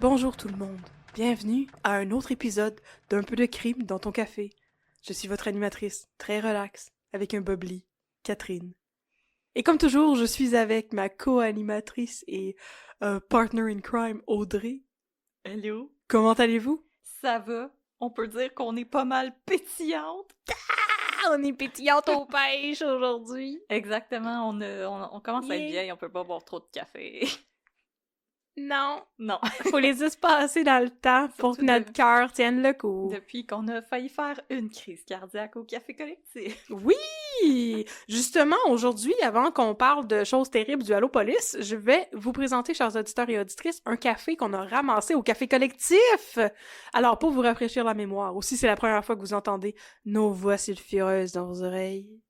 Bonjour tout le monde, bienvenue à un autre épisode d'Un peu de crime dans ton café. Je suis votre animatrice, très relax, avec un bubbly, Catherine. Et comme toujours, je suis avec ma co-animatrice et partner in crime, Audrey. Hello. Comment allez-vous? Ça va? On peut dire qu'on est pas mal pétillante. On est pétillante aux pêches aujourd'hui. Exactement, on commence à être Yeah. vieille, on peut pas boire trop de café. Non, Non. faut les espacer dans le temps pour que Surtout notre cœur tienne le coup. Depuis qu'on a failli faire une crise cardiaque au café collectif. Oui! Justement, aujourd'hui, avant qu'on parle de choses terribles du Allo Police, je vais vous présenter, chers auditeurs et auditrices, un café qu'on a ramassé au Café Collectif! Alors, pour vous rafraîchir la mémoire, aussi c'est la première fois que vous entendez nos voix sulfureuses dans vos oreilles.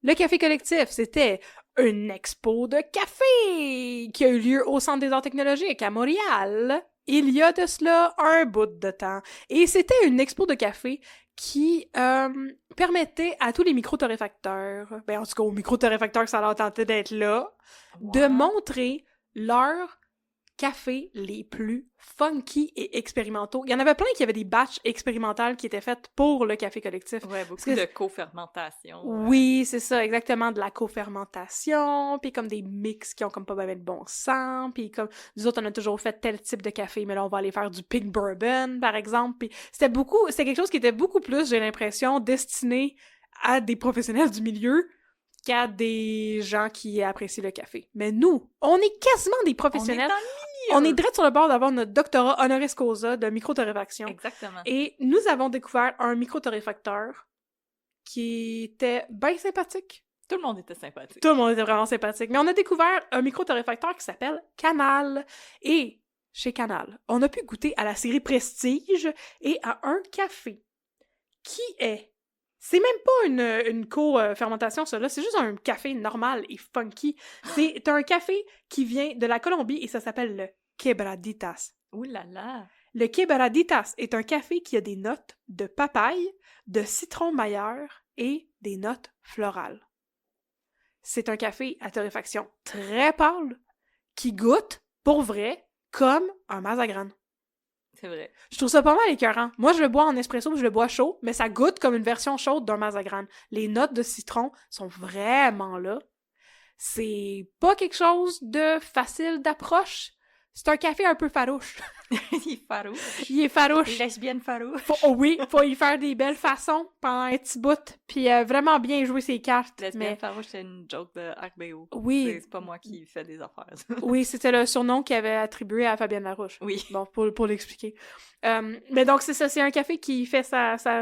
Le Café Collectif, c'était une expo de café qui a eu lieu au Centre des Arts technologiques à Montréal. Il y a de cela un bout de temps. Et c'était une expo de café qui permettait à tous les micro-torréfacteurs, ben en tout cas aux micro-torréfacteurs que ça leur tentait d'être là, de montrer leurs cafés les plus funky et expérimentaux. Il y en avait plein qui avaient des batchs expérimentales qui étaient faites pour le café collectif. Ouais, beaucoup Parce que- de co-fermentation. Oui, c'est ça, exactement, de la co-fermentation, puis comme des mix qui ont comme pas mal de bon sens, puis comme nous autres on a toujours fait tel type de café, mais là on va aller faire du pink bourbon par exemple, puis c'était quelque chose qui était beaucoup plus, j'ai l'impression, destiné à des professionnels du milieu qu'à des gens qui apprécient le café. Mais nous, on est quasiment des professionnels. On est direct sur le bord d'avoir notre doctorat honoris causa de microtorréfaction. Exactement. Et nous avons découvert un microtorréfacteur qui était bien sympathique. Tout le monde était sympathique. Tout le monde était vraiment sympathique. Mais on a découvert un microtorréfacteur qui s'appelle Canal. Et chez Canal, on a pu goûter à la série Prestige et à un café qui est... C'est même pas une co-fermentation, ça, là. C'est juste un café normal et funky. C'est un café qui vient de la Colombie et ça s'appelle le Quebraditas. Ouh là là! Le Quebraditas est un café qui a des notes de papaye, de citron mailleur et des notes florales. C'est un café à torréfaction très pâle qui goûte, pour vrai, comme un Mazagran. C'est vrai. Je trouve ça pas mal écœurant. Moi, je le bois en espresso, je le bois chaud, mais ça goûte comme une version chaude d'un Mazagran. Les notes de citron sont vraiment là. C'est pas quelque chose de facile d'approche. C'est un café un peu farouche. Il est farouche. Il est farouche. Lesbienne farouche. Oui, faut y faire des belles façons pendant un petit bout, puis vraiment bien jouer ses cartes. Lesbienne Mais farouche, c'est une joke de RBO. oui, C'est pas moi qui fais des affaires. oui, c'était le surnom qu'il avait attribué à Fabienne Larouche. Oui. Bon, pour l'expliquer. Mais donc, c'est ça, c'est un café qui fait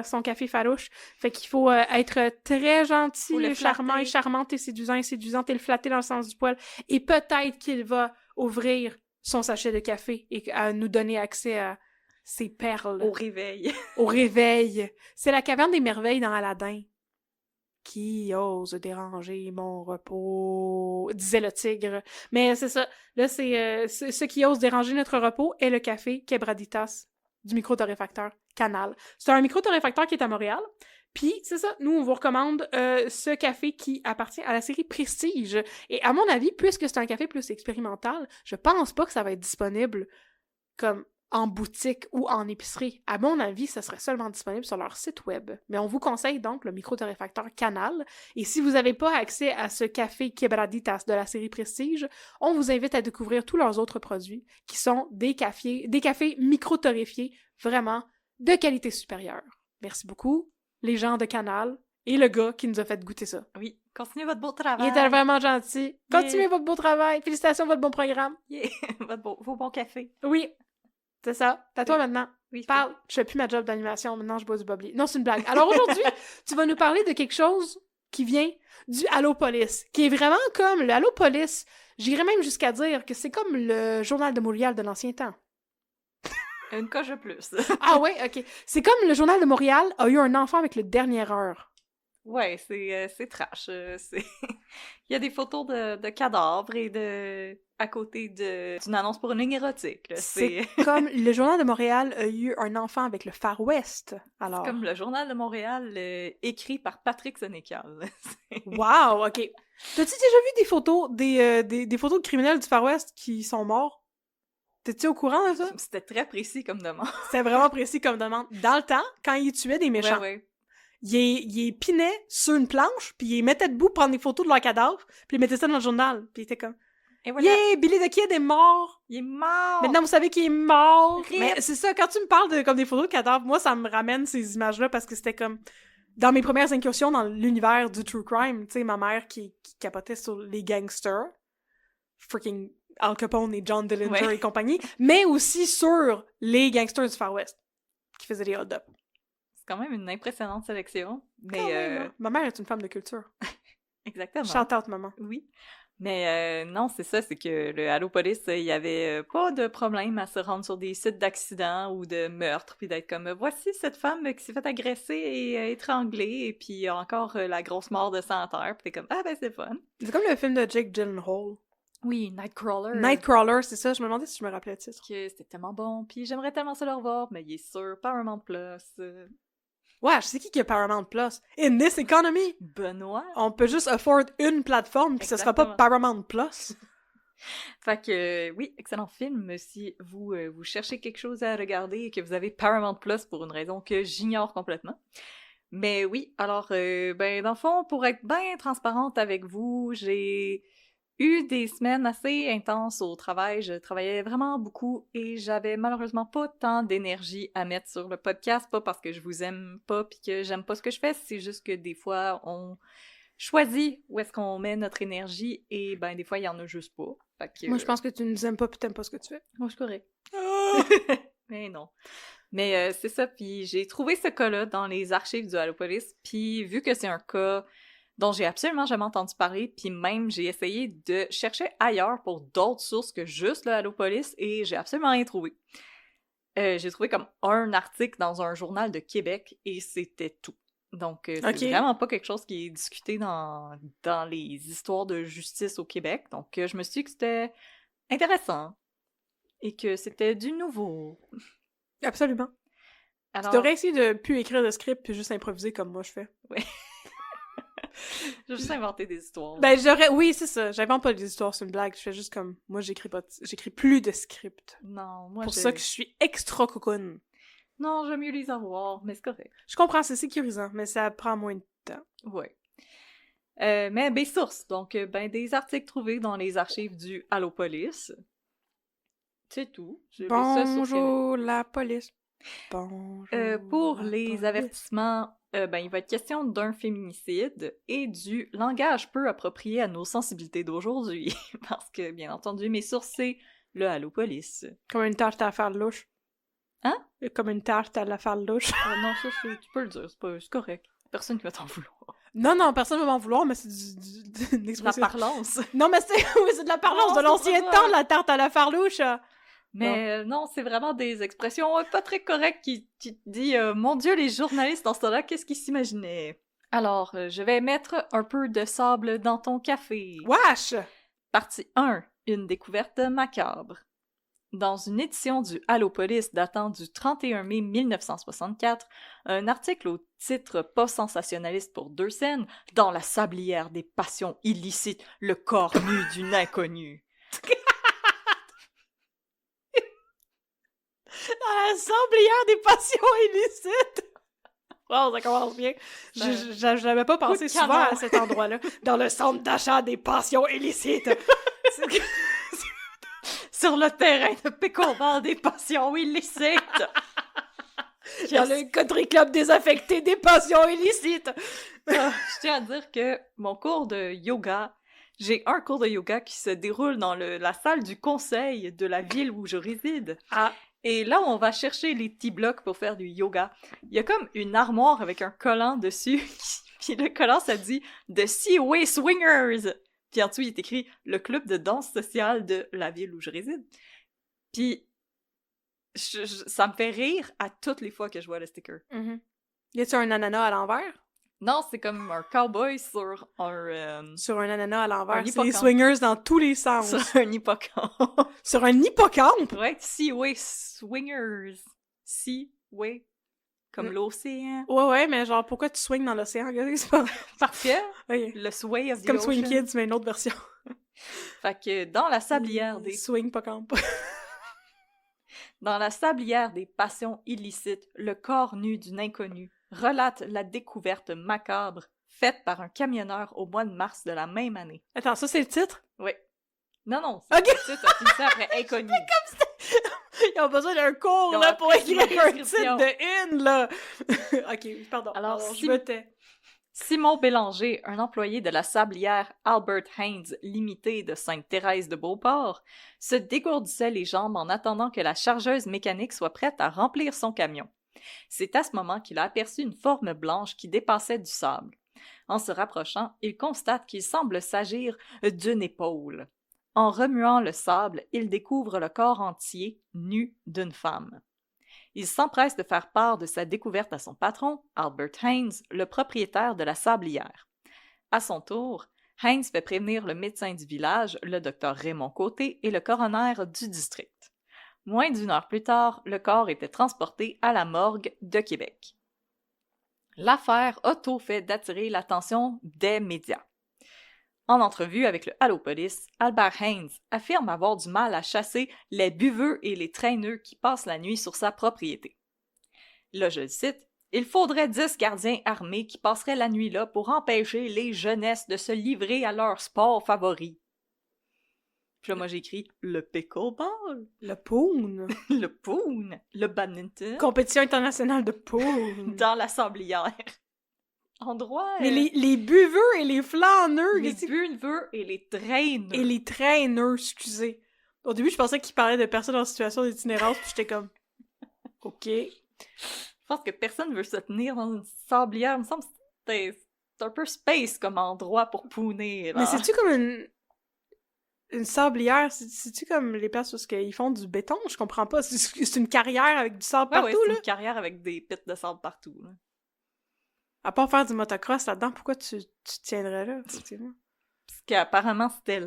son café farouche. Fait qu'il faut être très gentil, Faut le charmant flatter. et charmante et séduisante et le flatter dans le sens du poil. Et peut-être qu'il va ouvrir son sachet de café et à nous donner accès à ses perles. Au réveil. Au réveil. C'est la caverne des merveilles dans Aladdin. Qui ose déranger mon repos, disait le tigre. Mais c'est ça. Là, c'est ce qui ose déranger notre repos est le café Quebraditas du micro-torréfacteur Canal. C'est un micro-torréfacteur qui est à Montréal. Puis, c'est ça, nous, on vous recommande ce café qui appartient à la série Prestige. Et à mon avis, puisque c'est un café plus expérimental, je pense pas que ça va être disponible comme en boutique ou en épicerie. À mon avis, ça serait seulement disponible sur leur site web. Mais on vous conseille donc le micro-torréfacteur Canal. Et si vous n'avez pas accès à ce café Quebraditas de la série Prestige, on vous invite à découvrir tous leurs autres produits qui sont des cafés micro-torréfiés vraiment de qualité supérieure. Merci beaucoup, les gens de Canal et le gars qui nous a fait goûter ça. Oui. Continuez votre beau travail. Il était vraiment gentil. Continuez votre beau travail. Félicitations, votre bon programme. Yeah. Vos bons cafés. Oui, c'est ça. C'est à toi maintenant. Oui, Parle. Je fais plus ma job d'animation. Maintenant, je bois du bubbly. Non, c'est une blague. Alors aujourd'hui, tu vas nous parler de quelque chose qui vient du Allo Police, qui est vraiment comme le Allo Police. J'irais même jusqu'à dire que c'est comme le Journal de Montréal de l'ancien temps. Une coche de plus. Ah ouais, ok. C'est comme le Journal de Montréal a eu un enfant avec le Dernière Heure. Ouais, c'est trash. Il y a des photos de cadavres et à côté d'une annonce pour une ligne érotique. Là. C'est comme le Journal de Montréal a eu un enfant avec le Far West, C'est alors... comme le Journal de Montréal écrit par Patrick Sénécal. Wow, ok. T'as-tu déjà vu des photos, des photos de criminels du Far West qui sont morts? T'es-tu au courant de ça? C'était très précis comme demande. C'était vraiment précis comme demande. Dans le temps, quand ils tuaient des méchants, Ouais. ils les pinaient sur une planche, puis ils les mettaient debout pour prendre des photos de leur cadavre, puis ils mettaient ça dans le journal. Puis ils étaient comme Et voilà, yeah, Billy the Kid est mort! il est mort! Maintenant, vous savez qu'il est mort! Rip. Mais c'est ça, quand tu me parles de comme des photos de cadavres, moi, ça me ramène ces images-là parce que c'était comme... Dans mes premières incursions dans l'univers du true crime, tu sais, ma mère qui capotait sur les gangsters, freaking Al Capone et John Dillinger et compagnie, mais aussi sur les gangsters du Far West, qui faisaient des hold-up. C'est quand même une impressionnante sélection. Mais Quand même, hein. Ma mère est une femme de culture. Exactement. Shout out, maman. Oui. Mais non, c'est ça, c'est que le Allo Police, il y avait pas de problème à se rendre sur des sites d'accidents ou de meurtres, puis d'être comme voici cette femme qui s'est fait agresser et étrangler, et puis encore la grosse mort de Santerre, puis t'es comme ah ben c'est fun. C'est comme le film de Jake Gyllenhaal. Oui, Nightcrawler. Nightcrawler, c'est ça. Je me demandais si je me rappelais le titre. Que c'était tellement bon, puis j'aimerais tellement ça le revoir, mais il est sur Paramount Plus. Ouais, je sais qui a Paramount Plus. In this economy, Benoît. on peut juste afford une plateforme, puis ça sera pas Paramount Plus. Fait que oui, excellent film. Si vous cherchez quelque chose à regarder et que vous avez Paramount Plus pour une raison que j'ignore complètement. Mais oui, alors ben dans le fond, pour être bien transparente avec vous, j'ai eu des semaines assez intenses au travail. Je travaillais vraiment beaucoup et j'avais malheureusement pas tant d'énergie à mettre sur le podcast, pas parce que je vous aime pas puis que j'aime pas ce que je fais, c'est juste que des fois on choisit où est-ce qu'on met notre énergie et ben des fois il y en a juste pas. Fait que, Moi, je pense que tu nous aimes pas puis t'aimes pas ce que tu fais. moi je suis correct. Mais non. Mais c'est ça, puis j'ai trouvé ce cas-là dans les archives du Allo Police, puis vu que c'est un cas dont j'ai absolument jamais entendu parler, puis même j'ai essayé de chercher ailleurs pour d'autres sources que juste le Allo Police et j'ai absolument rien trouvé. J'ai trouvé comme un article dans un journal de Québec et c'était tout. Donc c'est vraiment pas quelque chose qui est discuté dans les histoires de justice au Québec. Donc je me suis dit que c'était intéressant et que c'était du nouveau. Absolument. Alors... Tu devrais essayer de plus écrire de script puis juste improviser comme moi je fais. Oui. J'ai juste inventé des histoires. Ben, oui, c'est ça. J'invente pas des histoires, c'est une blague. Je fais juste comme... Moi, j'écris plus de script. Non, moi, pour ça que je suis extra cocoon. Non, j'aime mieux les avoir, mais c'est correct. Je comprends, c'est sécurisant, mais ça prend moins de temps. Ouais. Mais des sources. Donc, ben, des articles trouvés dans les archives du Allo Police. C'est tout. Bonjour, la police. Bonjour, pour la les police. avertissements, ben, il va être question d'un féminicide et du langage peu approprié à nos sensibilités d'aujourd'hui. Parce que, bien entendu, mes sources, c'est le Allo Police. Comme une tarte à la faire louche. Hein? Comme une tarte à la faire louche. Non, ça, tu peux le dire, c'est correct. Personne qui va t'en vouloir. Non, personne ne va m'en vouloir, mais c'est une expression. La parlance. Non, mais c'est de la parlance de l'ancien temps, la tarte à la farlouche. Mais non, c'est vraiment des expressions pas très correctes qui te dit mon Dieu, les journalistes dans ce temps-là, qu'est-ce qu'ils s'imaginaient? Alors, je vais mettre un peu de sable dans ton café. Wesh! Partie 1. Une découverte macabre. Dans une édition du Allo Police datant du 31 mai 1964, un article au titre pas sensationnaliste pour 2 scènes, « Dans la sablière des passions illicites, le corps nu d'une inconnue ». Dans la sablière des passions illicites! Wow, ça commence bien. Je n'avais pas pensé souvent à cet endroit-là. Dans le centre d'achat des passions illicites! Sur le terrain de Pécovent des passions illicites! Dans le country club désaffecté des passions illicites! Je tiens à dire que mon cours de yoga, j'ai un cours de yoga qui se déroule dans la salle du conseil de la ville où je réside. Ah. Et là où on va chercher les petits blocs pour faire du yoga, il y a comme une armoire avec un collant dessus, puis le collant, ça dit « The Seaway Swingers ». Puis en dessous, il est écrit « Le club de danse sociale de la ville où je réside ». Puis ça me fait rire à toutes les fois que je vois le sticker. Mm-hmm. Y a-tu un ananas à l'envers? Non, c'est comme un cowboy sur un... Sur un ananas à Un l'envers. C'est les hippocampe. swingers dans tous les sens. sur un hippocampe. Sur un hippocampe? Ouais, Seaway Swingers. Seaway. Comme l'océan. Ouais, mais genre, pourquoi tu swings dans l'océan? Regardez, c'est pas... Parfait. Ok. Le sway of C'est the comme ocean. Swing Kids, mais une autre version. Fait que dans la sablière des... Swing pas camp. Dans la sablière des passions illicites, le corps nu d'une inconnue relate la découverte macabre faite par un camionneur au mois de mars de la même année. Attends, ça c'est le titre? Oui. Non, Ok. ça finissait après inconnu. Ils ont besoin d'un cours, Ils ont là, pour appris écrire la un description. titre de une, là! Ok, pardon. Alors, je me tais. Simon Bélanger, un employé de la sablière Albert Haynes Limitée de Sainte-Thérèse de Beauport, se dégourdissait les jambes en attendant que la chargeuse mécanique soit prête à remplir son camion. C'est à ce moment qu'il a aperçu une forme blanche qui dépassait du sable. En se rapprochant, il constate qu'il semble s'agir d'une épaule. En remuant le sable, il découvre le corps entier, nu, d'une femme. Il s'empresse de faire part de sa découverte à son patron, Albert Haynes, le propriétaire de la sablière. À son tour, Haynes fait prévenir le médecin du village, le docteur Raymond Côté, et le coroner du district. Moins d'une heure plus tard, le corps était transporté à la morgue de Québec. L'affaire a tôt fait d'attirer l'attention des médias. En entrevue avec le Allopolis, Albert Haynes affirme avoir du mal à chasser les buveux et les traîneux qui passent la nuit sur sa propriété. Là, je le cite, « Il faudrait 10 gardiens armés qui passeraient la nuit là pour empêcher les jeunesses de se livrer à leur sport favori. » Puis là, moi, j'écris « Le pickleball, Le poon. le poon, le badminton, Compétition internationale de poon. dans la sablière. » Endroit... Mais les buveux et les flâneux. les qu'est-ce que- buveux et les traîneux. Et les traîneux, excusez. Au début, je pensais qu'il parlait de personnes en situation d'itinérance, puis j'étais comme... OK. Je pense que personne veut se tenir dans une sablière. Il me semble que c'est un peu space comme endroit pour pouner. Mais c'est-tu comme une sablière? C'est-tu comme les places où ils font du béton? Je comprends pas. C'est une carrière avec du sable partout, c'est là? une carrière avec des pits de sable partout. Là. À part faire du motocross là-dedans, pourquoi tu tiendrais là, effectivement? Parce qu'apparemment, c'était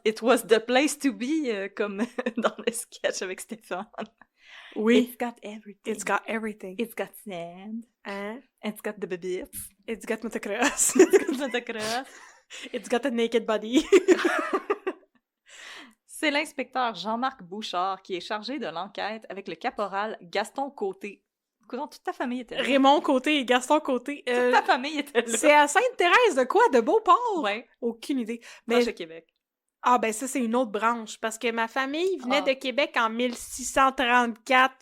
It was the place to be, comme dans le sketch avec Stéphane. Oui. It's got everything. It's got everything. It's got sand. Hein? It's got the babies. It's got motocross. It's got the cross. It's got a naked body. C'est l'inspecteur Jean-Marc Bouchard qui est chargé de l'enquête avec le caporal Gaston Côté. Écoute, toute ta famille était là. Raymond Côté et Gaston Côté. Toute ta famille était là. C'est à Sainte-Thérèse de quoi? De Beauport? Ouais, Aucune idée. proche Mais de Québec. ah ben ça, c'est une autre branche, parce que ma famille venait Ah. de Québec en 1634.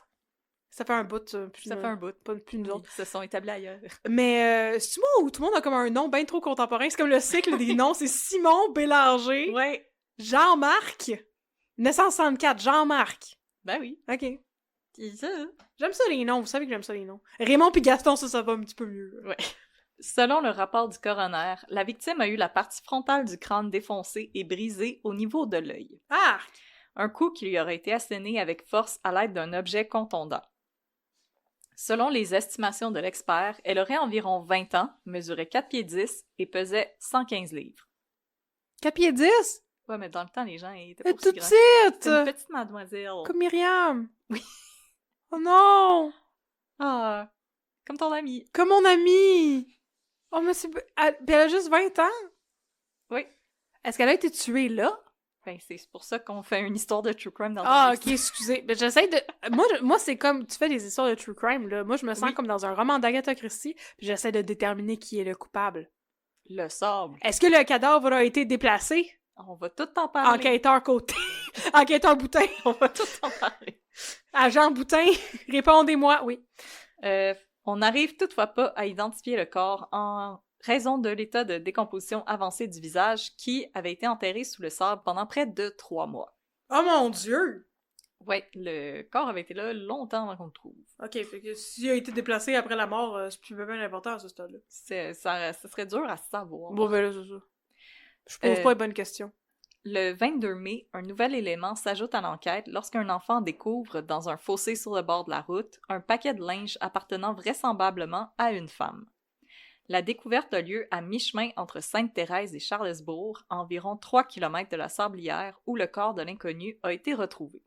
Ça fait un bout, ça. Ça fait un bout. Pas plus nous autres. Ils se sont établis ailleurs. Mais c'est moi où tout le monde a comme un nom bien trop contemporain. C'est comme le cycle des noms. C'est Simon Bélanger, Ouais. Jean-Marc, 1964, Jean-Marc. Ben oui. OK. Puis ça. J'aime ça les noms, vous savez que j'aime ça les noms. Raymond puis Gaston, ça va un petit peu mieux. Ouais. Selon le rapport du coroner, la victime a eu la partie frontale du crâne défoncée et brisée au niveau de l'œil. Ah! Un coup qui lui aurait été asséné avec force à l'aide d'un objet contondant. Selon les estimations de l'expert, elle aurait environ 20 ans, mesurait 4 pieds 10 et pesait 115 livres. 4 pieds 10? Ouais, mais dans le temps, les gens étaient Elle pas est aussi toute grands. petite! C'est une petite mademoiselle. Comme Myriam. Oui. Oh non! Ah, comme ton amie. Comme mon amie! Oh, mais elle a juste 20 ans? Oui. Est-ce qu'elle a été tuée là? Ben, c'est pour ça qu'on fait une histoire de true crime dans Ah, le ok, excusez. Ben, j'essaie de... Moi, c'est comme... Tu fais des histoires de true crime, là. Moi, je me sens Oui. comme dans un roman d'Agatha Christie, puis j'essaie de déterminer qui est le coupable. Le sable. Est-ce que le cadavre a été déplacé? On va tout en parler. Enquêteur côté. Enquêteur Boutin. On va tout en parler. Agent Boutin, répondez-moi. Oui. On n'arrive toutefois pas à identifier le corps en raison de l'état de décomposition avancé du visage qui avait été enterré sous le sable pendant près de 3 mois. Oh mon Dieu! Ouais, le corps avait été là longtemps avant qu'on le trouve. Ok, fait que s'il a été déplacé après la mort, c'est plus bien important à ce stade-là. Ça serait dur à savoir. Bon, ben là, c'est ça. Je pose pas une bonne question. Le 22 mai, un nouvel élément s'ajoute à l'enquête lorsqu'un enfant découvre, dans un fossé sur le bord de la route, un paquet de linge appartenant vraisemblablement à une femme. La découverte a lieu à mi-chemin entre Sainte-Thérèse et Charlesbourg, à environ 3 km de la Sablière, où le corps de l'inconnu a été retrouvé.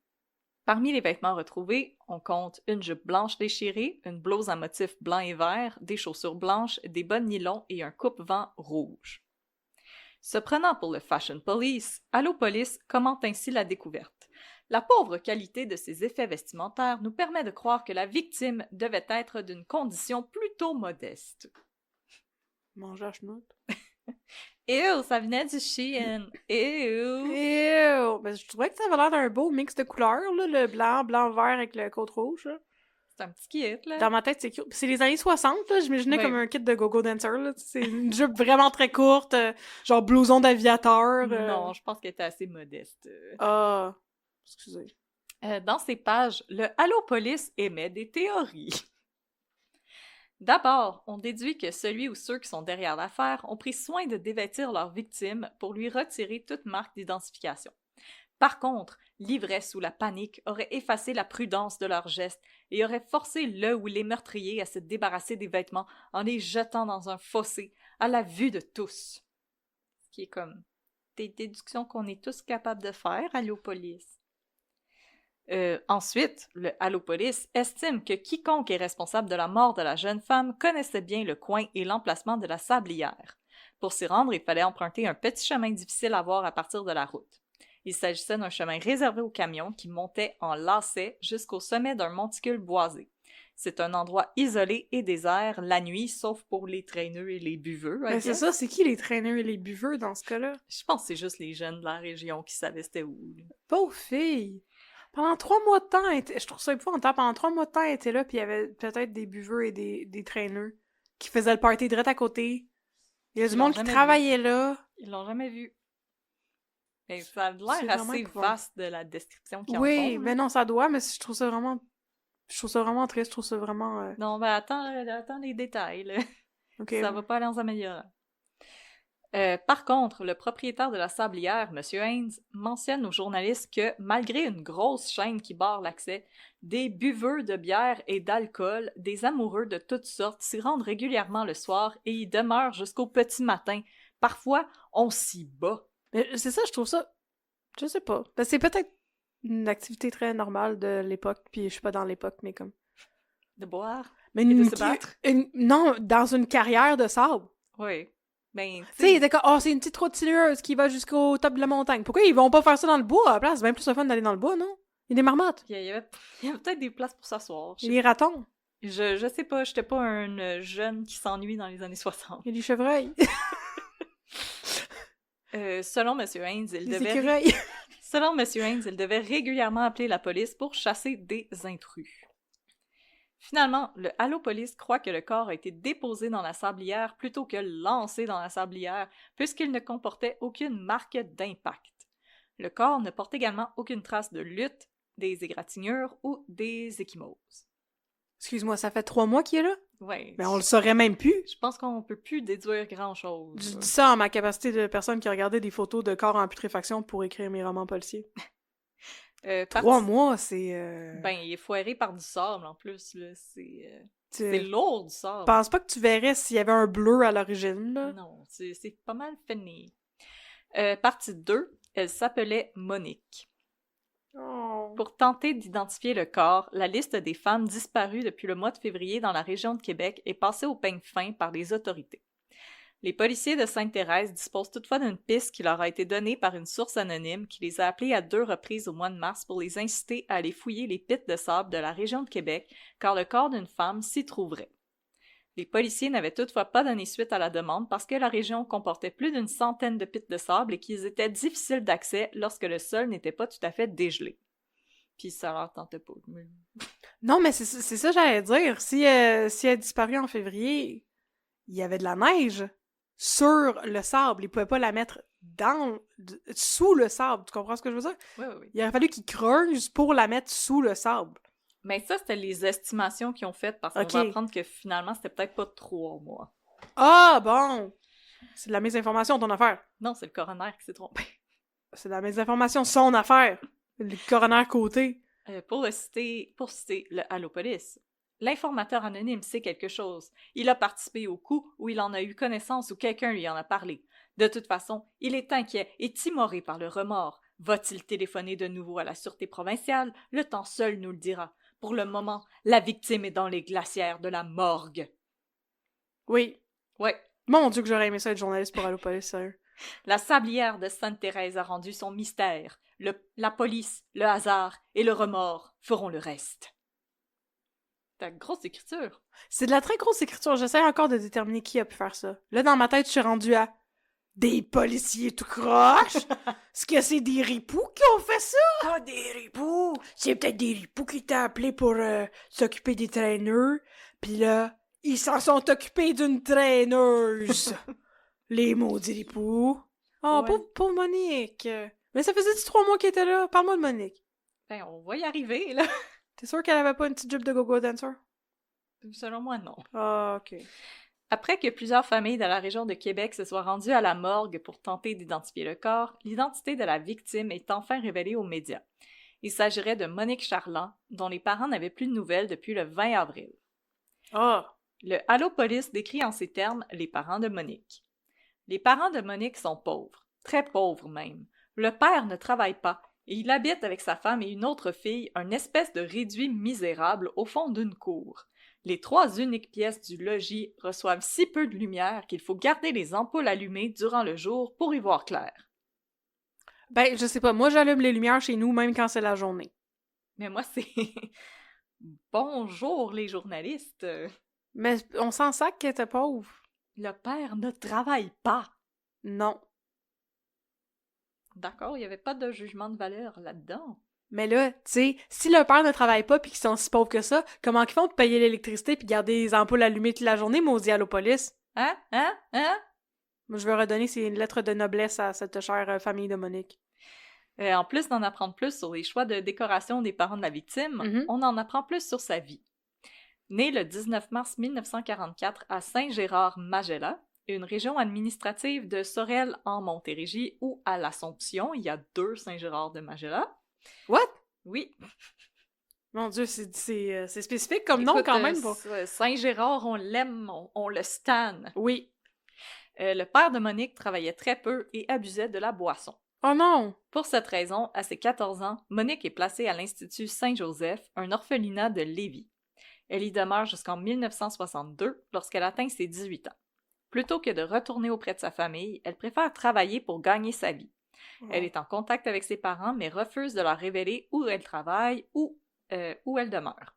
Parmi les vêtements retrouvés, on compte une jupe blanche déchirée, une blouse à motifs blanc et vert, des chaussures blanches, des bas de nylon et un coupe-vent rouge. Se prenant pour le Fashion Police, Allopolis commente ainsi la découverte. La pauvre qualité de ses effets vestimentaires nous permet de croire que la victime devait être d'une condition plutôt modeste. Manger à chenoute. Ew, ça venait du Shein. Ew. Ew! Ben, je trouvais que ça avait l'air d'un beau mix de couleurs, là, le blanc, blanc-vert avec le côte rouge. Là. C'est un petit kit, là. Dans ma tête, c'est cute. C'est les années 60, là, j'imaginais Ouais. comme un kit de go-go dancer, là. C'est une jupe vraiment très courte, genre blouson d'aviateur. Non, je pense qu'elle était assez modeste. Ah, excusez. Dans ses pages, le Allopolis émet des théories. D'abord, on déduit que celui ou ceux qui sont derrière l'affaire ont pris soin de dévêtir leur victime pour lui retirer toute marque d'identification. Par contre, l'ivresse ou la panique auraient effacé la prudence de leurs gestes et auraient forcé le ou les meurtriers à se débarrasser des vêtements en les jetant dans un fossé à la vue de tous. Ce qui est comme des déductions qu'on est tous capables de faire, Allopolis. Ensuite, le Allopolis estime que quiconque est responsable de la mort de la jeune femme connaissait bien le coin et l'emplacement de la Sablière. Pour s'y rendre, il fallait emprunter un petit chemin difficile à voir à partir de la route. Il s'agissait d'un chemin réservé aux camions qui montaient en lacet jusqu'au sommet d'un monticule boisé. C'est un endroit isolé et désert la nuit, sauf pour les traîneux et les buveux. Ben, c'est ça, c'est qui les traîneurs et les buveux dans ce cas-là? Je pense que c'est juste les jeunes de la région qui savaient c'était où. Pauvre fille! Pendant 3 mois de temps, je trouve ça épouvantable. Pendant 3 mois de temps, elle était là, puis il y avait peut-être des buveux et des traîneux qui faisaient le party direct à côté. Il y a du monde qui travaillait là. Ils l'ont jamais vu. Mais ça a C'est l'air vraiment assez épouvantable. vaste de la description qu'ils en Oui, font. mais non, ça doit, mais je trouve ça vraiment... Je trouve ça vraiment triste, je trouve ça vraiment... Non, ben attends les détails, là. Ok. Ça va pas aller en s'améliorant. Par contre, le propriétaire de la Sablière, M. Haynes, mentionne aux journalistes que, malgré une grosse chaîne qui barre l'accès, des buveux de bière et d'alcool, des amoureux de toutes sortes s'y rendent régulièrement le soir et y demeurent jusqu'au petit matin. Parfois, on s'y bat. Mais c'est ça, je trouve ça... Je sais pas. Ben, c'est peut-être une activité très normale de l'époque, puis je suis pas dans l'époque, mais comme... De boire Mais et de se battre. Non, dans une carrière de sable. Oui. Ben, Tu sais, d'accord, oh, c'est une petite trottineuse qui va jusqu'au top de la montagne. Pourquoi ils vont pas faire ça dans le bois à la place? C'est bien plus le fun d'aller dans le bois, non? Il y a des marmottes. il y avait peut-être des places pour s'asseoir. Il y a des ratons. Je sais pas, j'étais pas un jeune qui s'ennuie dans les années 60. Il y a des chevreuils. Selon M. Haynes, Des écureuils. Selon M. Haynes, il devait régulièrement appeler la police pour chasser des intrus. Finalement, le Allopolis croit que le corps a été déposé dans la sablière plutôt que lancé dans la sablière, puisqu'il ne comportait aucune marque d'impact. Le corps ne porte également aucune trace de lutte, des égratignures ou des ecchymoses. Excuse-moi, ça fait 3 mois qu'il est là? Ouais. Mais on le saurait même plus. Je pense qu'on peut plus déduire grand-chose. Je dis ça en ma capacité de personne qui a regardé des photos de corps en putréfaction pour écrire mes romans policiers. 3 mois, c'est... Ben, il est foiré par du sable, en plus, là. C'est C'est lourd, du sable. Je pense pas que tu verrais s'il y avait un bleu à l'origine, là. Non, c'est pas mal fini. Partie 2, elle s'appelait Monique. Oh. Pour tenter d'identifier le corps, la liste des femmes disparues depuis le mois de février dans la région de Québec est passée au peigne fin par les autorités. Les policiers de Sainte-Thérèse disposent toutefois d'une piste qui leur a été donnée par une source anonyme qui les a appelés à 2 reprises au mois de mars pour les inciter à aller fouiller les pits de sable de la région de Québec, car le corps d'une femme s'y trouverait. Les policiers n'avaient toutefois pas donné suite à la demande parce que la région comportait plus d'une centaine de pits de sable et qu'ils étaient difficiles d'accès lorsque le sol n'était pas tout à fait dégelé. Puis ça leur tentait pas. Non, mais c'est ça que j'allais dire. Si elle a disparu en février, il y avait de la neige sur le sable. Ils pouvaient pas la mettre sous le sable. Tu comprends ce que je veux dire? Oui. Il aurait fallu qu'ils creusent pour la mettre sous le sable. Mais ça, c'était les estimations qu'ils ont faites parce qu'on va apprendre que finalement, c'était peut-être pas 3 mois. Ah, bon! C'est de la mésinformation, ton affaire. Non, c'est le coroner qui s'est trompé. C'est de la mésinformation, son affaire. Le coroner côté. Pour citer le Allopolis, L'informateur anonyme sait quelque chose. Il a participé au coup ou il en a eu connaissance ou quelqu'un lui en a parlé. De toute façon, il est inquiet et timoré par le remords. Va-t-il téléphoner de nouveau à la sûreté provinciale? Le temps seul nous le dira. Pour le moment, la victime est dans les glacières de la morgue. Oui. Ouais. Mon Dieu que j'aurais aimé ça être journaliste pour Allopolis, sérieux. La sablière de Sainte-Thérèse a rendu son mystère. La police, le hasard et le remords feront le reste. T'as grosse écriture. C'est de la très grosse écriture. J'essaie encore de déterminer qui a pu faire ça. Là, dans ma tête, je suis rendue à des policiers tout croche. Est-ce que c'est des ripoux qui ont fait ça? Pas des ripoux! C'est peut-être des ripoux qui t'ont appelé pour s'occuper des traîneurs. Puis là, ils s'en sont occupés d'une traîneuse. Les maudits ripoux. Oh, Ouais. pauvre Monique. Mais ça faisait 3 mois qu'elle était là. Parle-moi de Monique. Ben, on va y arriver, là. T'es sûr qu'elle avait pas une petite jupe de go-go dancer? Selon moi, non. Ah, ok. Après que plusieurs familles de la région de Québec se soient rendues à la morgue pour tenter d'identifier le corps, l'identité de la victime est enfin révélée aux médias. Il s'agirait de Monique Charland, dont les parents n'avaient plus de nouvelles depuis le 20 avril. Ah! Le Allopolis décrit en ces termes les parents de Monique. Les parents de Monique sont pauvres, très pauvres même. Le père ne travaille pas et il habite avec sa femme et une autre fille un espèce de réduit misérable au fond d'une cour. Les 3 uniques pièces du logis reçoivent si peu de lumière qu'il faut garder les ampoules allumées durant le jour pour y voir clair. Ben, je sais pas. Moi, j'allume les lumières chez nous, même quand c'est la journée. Mais moi, c'est... Bonjour les journalistes. Mais on s'en sac qu'elle était pauvre. Le père ne travaille pas. Non. D'accord, il n'y avait pas de jugement de valeur là-dedans. Mais là, tu sais, si le père ne travaille pas pis qu'ils sont si pauvres que ça, comment ils font pour payer l'électricité puis garder les ampoules allumées toute la journée, maudit Allopolis? Hein? Moi, je veux redonner ces lettres de noblesse à cette chère famille de Monique. En plus d'en apprendre plus sur les choix de décoration des parents de la victime, on en apprend plus sur sa vie. Né le 19 mars 1944 à Saint-Gérard-Magella, une région administrative de Sorel en Montérégie ou à l'Assomption, il y a 2 Saint-Gérard de Magella. What? Oui. Mon Dieu, c'est spécifique comme nom quand même. Saint-Gérard, on l'aime, on le stan. Oui. Le père de Monique travaillait très peu et abusait de la boisson. Oh non! Pour cette raison, à ses 14 ans, Monique est placée à l'Institut Saint-Joseph, un orphelinat de Lévis. Elle y demeure jusqu'en 1962, lorsqu'elle atteint ses 18 ans. Plutôt que de retourner auprès de sa famille, elle préfère travailler pour gagner sa vie. Oh. Elle est en contact avec ses parents, mais refuse de leur révéler où elle travaille ou où elle demeure.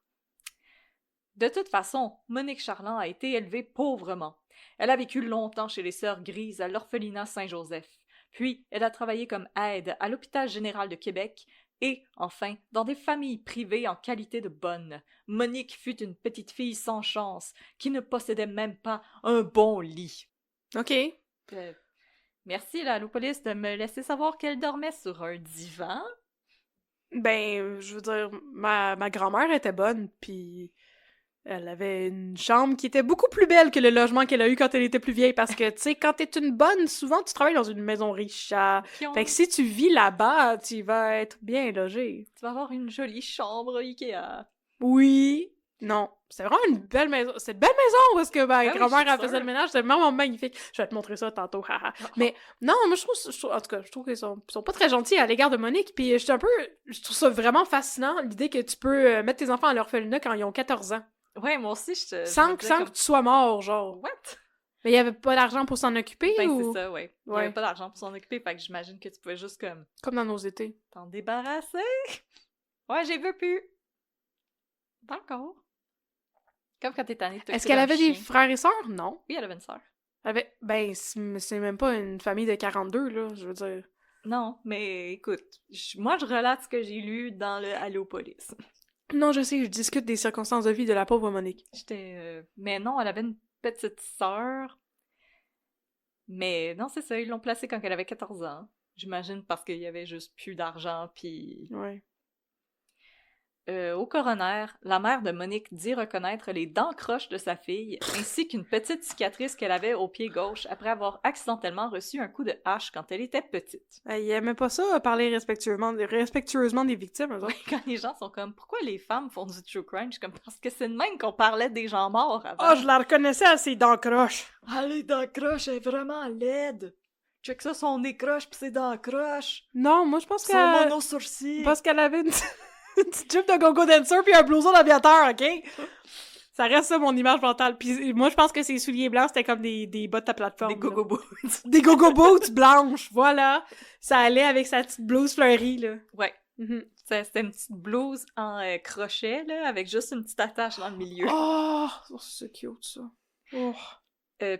De toute façon, Monique Charland a été élevée pauvrement. Elle a vécu longtemps chez les Sœurs Grises à l'orphelinat Saint-Joseph. Puis, elle a travaillé comme aide à l'Hôpital général de Québec et, enfin, dans des familles privées en qualité de bonne. Monique fut une petite fille sans chance, qui ne possédait même pas un bon lit. OK. Merci, la Allopolis, de me laisser savoir qu'elle dormait sur un divan. Ben, je veux dire, ma grand-mère était bonne, puis elle avait une chambre qui était beaucoup plus belle que le logement qu'elle a eu quand elle était plus vieille, parce que, tu sais, quand t'es une bonne, souvent, tu travailles dans une maison riche. Fait que si tu vis là-bas, tu vas être bien logé. Tu vas avoir une jolie chambre Ikea. Oui. Non. C'est vraiment une belle maison. C'est une belle maison parce que ma grand-mère elle faisait le ménage. C'est vraiment magnifique. Je vais te montrer ça tantôt. Mais non, moi je trouve en tout cas, je trouve qu'ils sont pas très gentils à l'égard de Monique. Puis je trouve ça vraiment fascinant, l'idée que tu peux mettre tes enfants à l'orphelinat quand ils ont 14 ans. Ouais, moi aussi, sans que tu sois mort, genre. What? Mais il y avait pas d'argent pour s'en occuper, ben, ou? c'est ça, ouais. Il y avait pas d'argent pour s'en occuper, fait que j'imagine que tu pouvais juste Comme dans nos étés. T'en débarrasser? Ouais, j'ai vu plus. D'accord. Comme quand t'es tannée de t'occuper. Est-ce qu'elle avait des frères et sœurs? Non. Oui, elle avait une sœur. Ben, c'est même pas une famille de 42, là, je veux dire. Non, mais écoute, moi je relate ce que j'ai lu dans le Allopolis. Non, je sais, je discute des circonstances de vie de la pauvre Monique. Mais non, elle avait une petite sœur. Mais non, c'est ça, ils l'ont placée quand elle avait 14 ans. J'imagine parce qu'il y avait juste plus d'argent, puis... Ouais. Au coroner, la mère de Monique dit reconnaître les dents croches de sa fille, ainsi qu'une petite cicatrice qu'elle avait au pied gauche après avoir accidentellement reçu un coup de hache quand elle était petite. Il aimait pas ça, parler respectueusement des victimes, eux autres. Oui, quand les gens sont comme « Pourquoi les femmes font du true crime? » Je suis comme « Parce que c'est de même qu'on parlait des gens morts avant. » Ah, je la reconnaissais à ses dents croches. Ah, les dents croches, elle est vraiment laide. Check ça, son nez croche pis ses dents croches. Non, moi, je pense Son qu'elle... mono-sourcil. Parce qu'elle avait une petite jupe de go-go dancer puis un blouson d'aviateur, OK? Ça reste ça, mon image mentale. Puis moi, je pense que ses souliers blancs, c'était comme des bottes à plateforme. Des go-go boots. Des go-go boots blanches, voilà. Ça allait avec sa petite blouse fleurie, là. Ouais. Mhm. C'était une petite blouse en crochet, là, avec juste une petite attache dans le milieu. Oh, c'est cute, ça. Oh.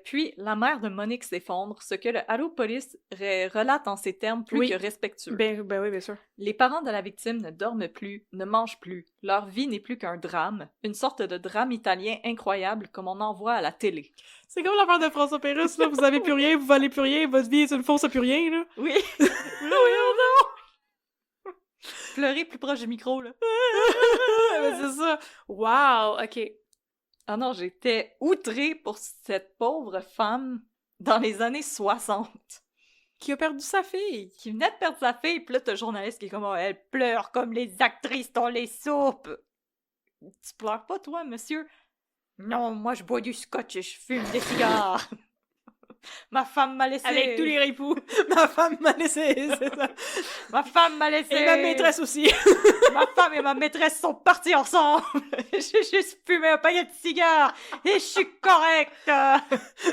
Puis, la mère de Monique s'effondre, ce que le Halo Police relate en ces termes plus que respectueux. Ben oui, bien sûr. Les parents de la victime ne dorment plus, ne mangent plus. Leur vie n'est plus qu'un drame, une sorte de drame italien incroyable comme on en voit à la télé. C'est comme l'affaire de François Pérusse, là. Vous avez plus rien, vous valez plus rien, votre vie est une fausse à plus rien, là. Oui! Oui, non! Pleurer plus proche du micro, là. Mais c'est ça. Wow, OK. Ah non, j'étais outrée pour cette pauvre femme dans les années 60. Qui a perdu sa fille. Qui venait de perdre sa fille, pis là, t'as le journaliste qui est comme oh, « Elle pleure comme les actrices dans les soupes! » Tu pleures pas, toi, monsieur? Non, moi, je bois du scotch et je fume des cigares. Ma femme m'a laissé. Avec tous les ripoux. Ma femme m'a laissé, c'est ça. Ma femme m'a laissé. Et ma maîtresse aussi. Ma femme et ma maîtresse sont parties ensemble. J'ai juste fumé un paquet de cigares et je suis correcte.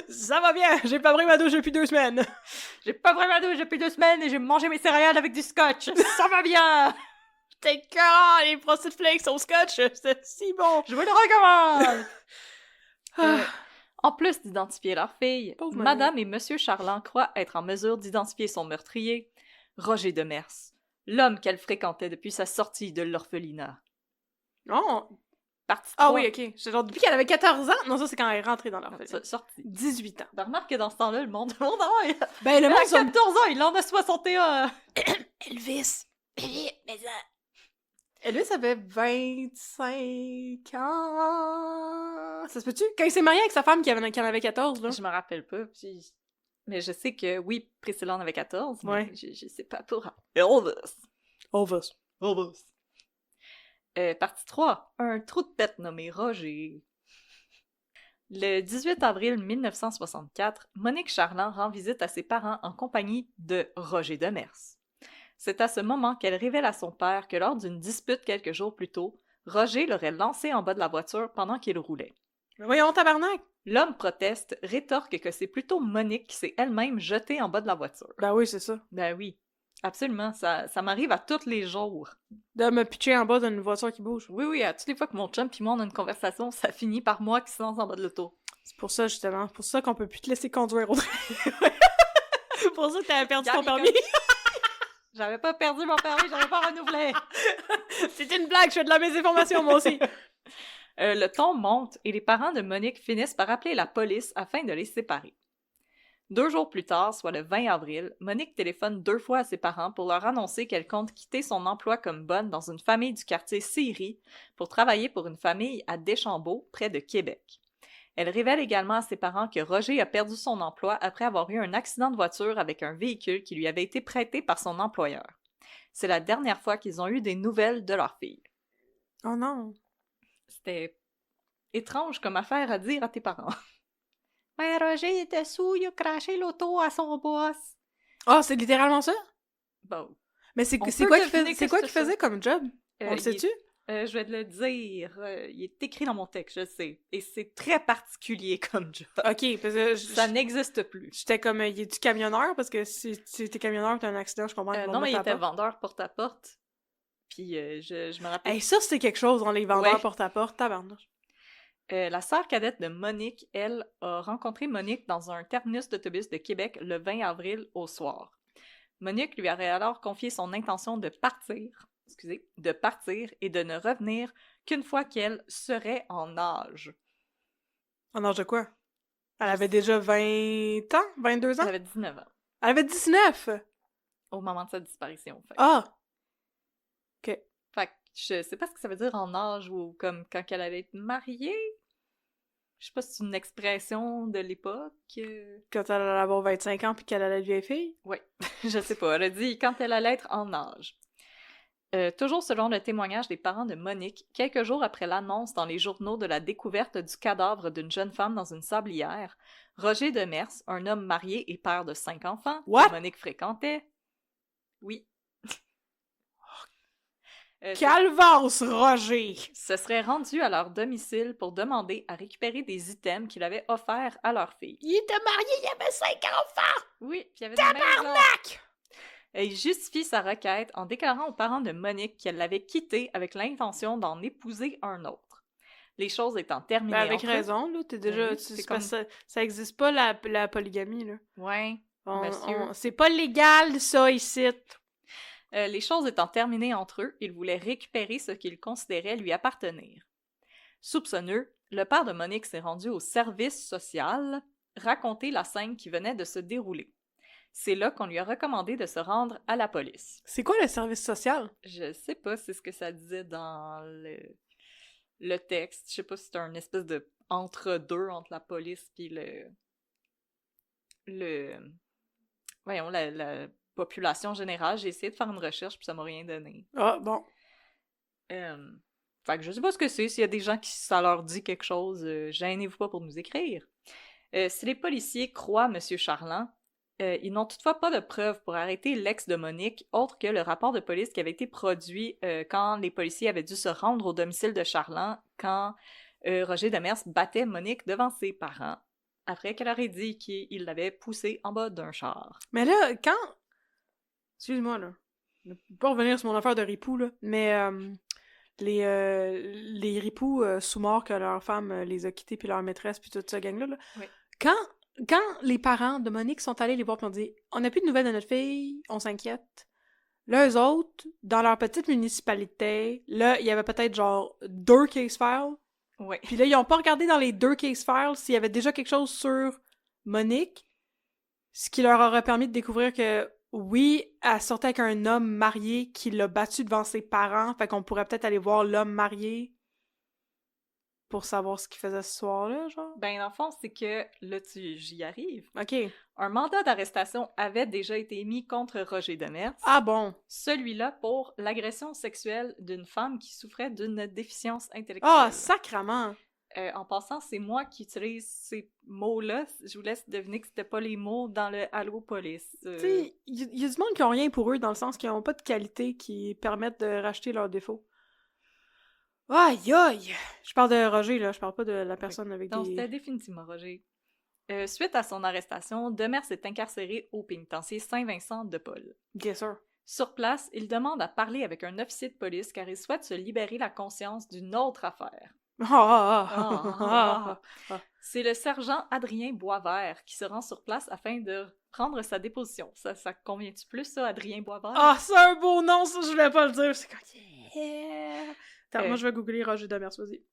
Ça va bien, j'ai pas pris ma douche depuis 2 semaines. J'ai pas pris ma douche depuis 2 semaines et j'ai mangé mes céréales avec du scotch. Ça va bien. T'es écœurant, les Frosted Flakes au scotch, c'est si bon. Je vous le recommande. En plus d'identifier leur fille, Pauvre Madame et Monsieur Charland croient être en mesure d'identifier son meurtrier, Roger Demers, l'homme qu'elle fréquentait depuis sa sortie de l'orphelinat. Oh. Partie 3. Ah oui, OK. Genre, depuis qu'elle avait 14 ans. Non, ça, c'est quand elle est rentrée dans l'orphelinat. Sortie. 18 ans. Ben, remarque que dans ce temps-là, le monde ben, le elle monde a 14 ans, il en a 61. Elvis. Elvis avait 25 ans. Ça se peut-tu? Quand il s'est marié avec sa femme qui en avait 14, là. Je me rappelle pas, puis... Mais je sais que, oui, Priscilla en avait 14, ouais. Mais je sais pas pour... Elvis. Partie 3. Un trou de pète nommé Roger. Le 18 avril 1964, Monique Charland rend visite à ses parents en compagnie de Roger Demers. C'est à ce moment qu'elle révèle à son père que lors d'une dispute quelques jours plus tôt, Roger l'aurait lancé en bas de la voiture pendant qu'il roulait. Mais voyons, tabarnak! L'homme proteste, rétorque que c'est plutôt Monique qui s'est elle-même jetée en bas de la voiture. Ben oui, c'est ça. Ben oui, absolument, ça m'arrive à tous les jours. De me pitcher en bas d'une voiture qui bouge. Oui, à toutes les fois que mon chum pis moi on a une conversation, ça finit par moi qui se lance en bas de l'auto. C'est pour ça, justement. C'est pour ça qu'on peut plus te laisser conduire. C'est pour ça que t'avais perdu ton permis. J'avais pas perdu mon permis, j'avais pas renouvelé. C'était une blague, je fais de la mésinformation, moi aussi. Le ton monte et les parents de Monique finissent par appeler la police afin de les séparer. 2 jours plus tard, soit le 20 avril, Monique téléphone 2 fois à ses parents pour leur annoncer qu'elle compte quitter son emploi comme bonne dans une famille du quartier Siri pour travailler pour une famille à Deschambault, près de Québec. Elle révèle également à ses parents que Roger a perdu son emploi après avoir eu un accident de voiture avec un véhicule qui lui avait été prêté par son employeur. C'est la dernière fois qu'ils ont eu des nouvelles de leur fille. Oh non! C'était étrange comme affaire à dire à tes parents. Ouais, Roger était sous, il a craché l'auto à son boss. Ah, c'est littéralement ça? Bon. Mais c'est quoi qu'il faisait comme job? On le sait-tu? Je vais te le dire. Il est écrit dans mon texte, je sais. Et c'est très particulier comme job. OK, parce que... ça n'existe plus. J'étais comme, il est-tu camionneur? Parce que si t'es camionneur, t'as un accident, je comprends. Non, mais il était vendeur porte-à-porte. Puis je me rappelle... Hey, ça, c'est quelque chose, dans les vendeurs porte-à-porte, tabarnouche. La sœur cadette de Monique, elle, a rencontré Monique dans un terminus d'autobus de Québec le 20 avril au soir. Monique lui aurait alors confié son intention de partir et de ne revenir qu'une fois qu'elle serait en âge. En âge de quoi? Elle avait déjà 20 ans? 22 ans? Elle avait 19 ans. Elle avait 19! Au moment de sa disparition, en fait. Ah! OK. Fait Je sais pas ce que ça veut dire en âge ou comme quand elle allait être mariée. Je sais pas si c'est une expression de l'époque. Quand elle allait avoir 25 ans puis qu'elle allait être vieille fille? Oui, je sais pas. Elle a dit quand elle allait être en âge. Toujours selon le témoignage des parents de Monique, quelques jours après l'annonce dans les journaux de la découverte du cadavre d'une jeune femme dans une sablière, Roger Demers, un homme marié et père de 5 enfants, What? que Monique fréquentait, oui, Calvance, Roger! se serait rendu à leur domicile pour demander à récupérer des items qu'il avait offerts à leur fille. Il était marié, il avait 5 enfants! Oui, puis il y avait des maisons. Tabarnak! Et il justifie sa requête en déclarant aux parents de Monique qu'elle l'avait quitté avec l'intention d'en épouser un autre. Les choses étant terminées Ben avec entre eux- raison, là, t'es déjà... Oui, c'est c'est parce comme- que ça existe pas, la polygamie, là. Ouais, monsieur. C'est pas légal, ça, ici. Les choses étant terminées entre eux, il voulait récupérer ce qu'il considérait lui appartenir. Soupçonneux, le père de Monique s'est rendu au service social raconter la scène qui venait de se dérouler. C'est là qu'on lui a recommandé de se rendre à la police. C'est quoi le service social? Je sais pas si c'est ce que ça disait dans le texte. Je sais pas si c'est un espèce de entre-deux entre la police puis voyons, la population générale. J'ai essayé de faire une recherche puis ça m'a rien donné. Ah, bon. Fait que je sais pas ce que c'est. S'il y a des gens qui ça leur dit quelque chose, gênez-vous pas pour nous écrire. Si les policiers croient M. Charland, ils n'ont toutefois pas de preuves pour arrêter l'ex de Monique, autre que le rapport de police qui avait été produit quand les policiers avaient dû se rendre au domicile de Charland quand Roger Demers battait Monique devant ses parents, après qu'elle aurait dit qu'il l'avait poussée en bas d'un char. Mais là, quand... Excuse-moi, là. Je ne peux pas revenir sur mon affaire de ripoux, là. Mais les ripoux sous-morts que leur femme les a quittés, puis leur maîtresse, puis toute cette gang-là, là. Oui. Quand les parents de Monique sont allés les voir pis ont dit « On n'a plus de nouvelles de notre fille, on s'inquiète. » Là, eux autres, dans leur petite municipalité, là, il y avait peut-être genre 2 case files. Oui. Puis là, ils ont pas regardé dans les 2 case files s'il y avait déjà quelque chose sur Monique, ce qui leur aurait permis de découvrir que, oui, elle sortait avec un homme marié qui l'a battu devant ses parents, fait qu'on pourrait peut-être aller voir l'homme marié pour savoir ce qu'il faisait ce soir-là, genre. Ben, dans le fond, c'est que, là, j'y arrive. OK. Un mandat d'arrestation avait déjà été émis contre Roger Demers. Ah bon? Celui-là pour l'agression sexuelle d'une femme qui souffrait d'une déficience intellectuelle. Ah, sacrement! En passant, c'est moi qui utilise ces mots-là. Je vous laisse deviner que c'était pas les mots dans le Allo Police. Tu sais, il y a du monde qui ont rien pour eux, dans le sens qu'ils ont pas de qualité qui permettent de racheter leurs défauts. Aïe aïe! Je parle de Roger, là, je parle pas de la personne avec Non, des... c'était définitivement Roger. Suite à son arrestation, Demers est incarcéré au pénitencier Saint-Vincent de Paul. Bien sûr. Sur place, il demande à parler avec un officier de police car il souhaite se libérer la conscience d'une autre affaire. C'est le sergent Adrien Boisvert qui se rend sur place afin de prendre sa déposition. Ça convient-tu plus, ça, Adrien Boisvert? Ah, c'est un beau nom, ça, je voulais pas le dire. C'est comme... Yeah. Attends, moi, je vais googler Roger Demers, vas-y.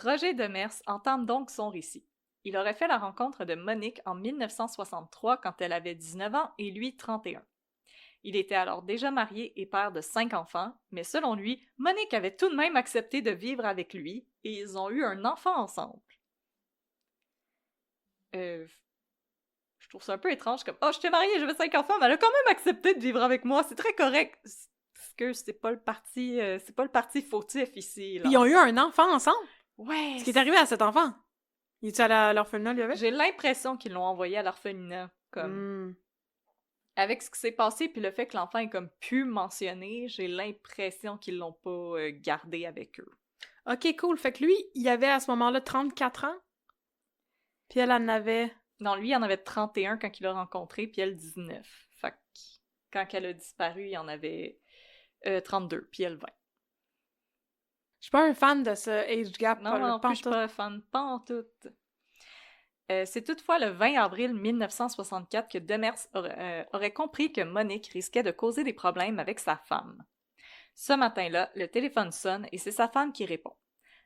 Roger Demers entame donc son récit. Il aurait fait la rencontre de Monique en 1963 quand elle avait 19 ans et lui 31. Il était alors déjà marié et père de 5 enfants, mais selon lui, Monique avait tout de même accepté de vivre avec lui et ils ont eu un enfant ensemble. Je trouve ça un peu étrange, comme « Oh, je t'ai mariée, j'avais 5 enfants, mais elle a quand même accepté de vivre avec moi, c'est très correct. » Parce que c'est pas le parti fautif ici. Là. Puis ils ont eu un enfant ensemble? Ouais! Ce qui est arrivé à cet enfant? Il est-tu à l'orphelinat, lui, avec? J'ai l'impression qu'ils l'ont envoyé à l'orphelinat, comme... Avec ce qui s'est passé, puis le fait que l'enfant est comme pu mentionner, j'ai l'impression qu'ils l'ont pas gardé avec eux. Ok, cool. Fait que lui, il avait à ce moment-là 34 ans, puis elle en avait... Non, lui, il en avait 31 quand il l'a rencontré, puis elle 19. Fait que quand elle a disparu, il en avait 32, puis elle 20. Je suis pas un fan de ce age gap. Non, moi non plus, je suis pas fan, pas en tout. C'est toutefois le 20 avril 1964 que Demers aurait compris que Monique risquait de causer des problèmes avec sa femme. Ce matin-là, le téléphone sonne et c'est sa femme qui répond.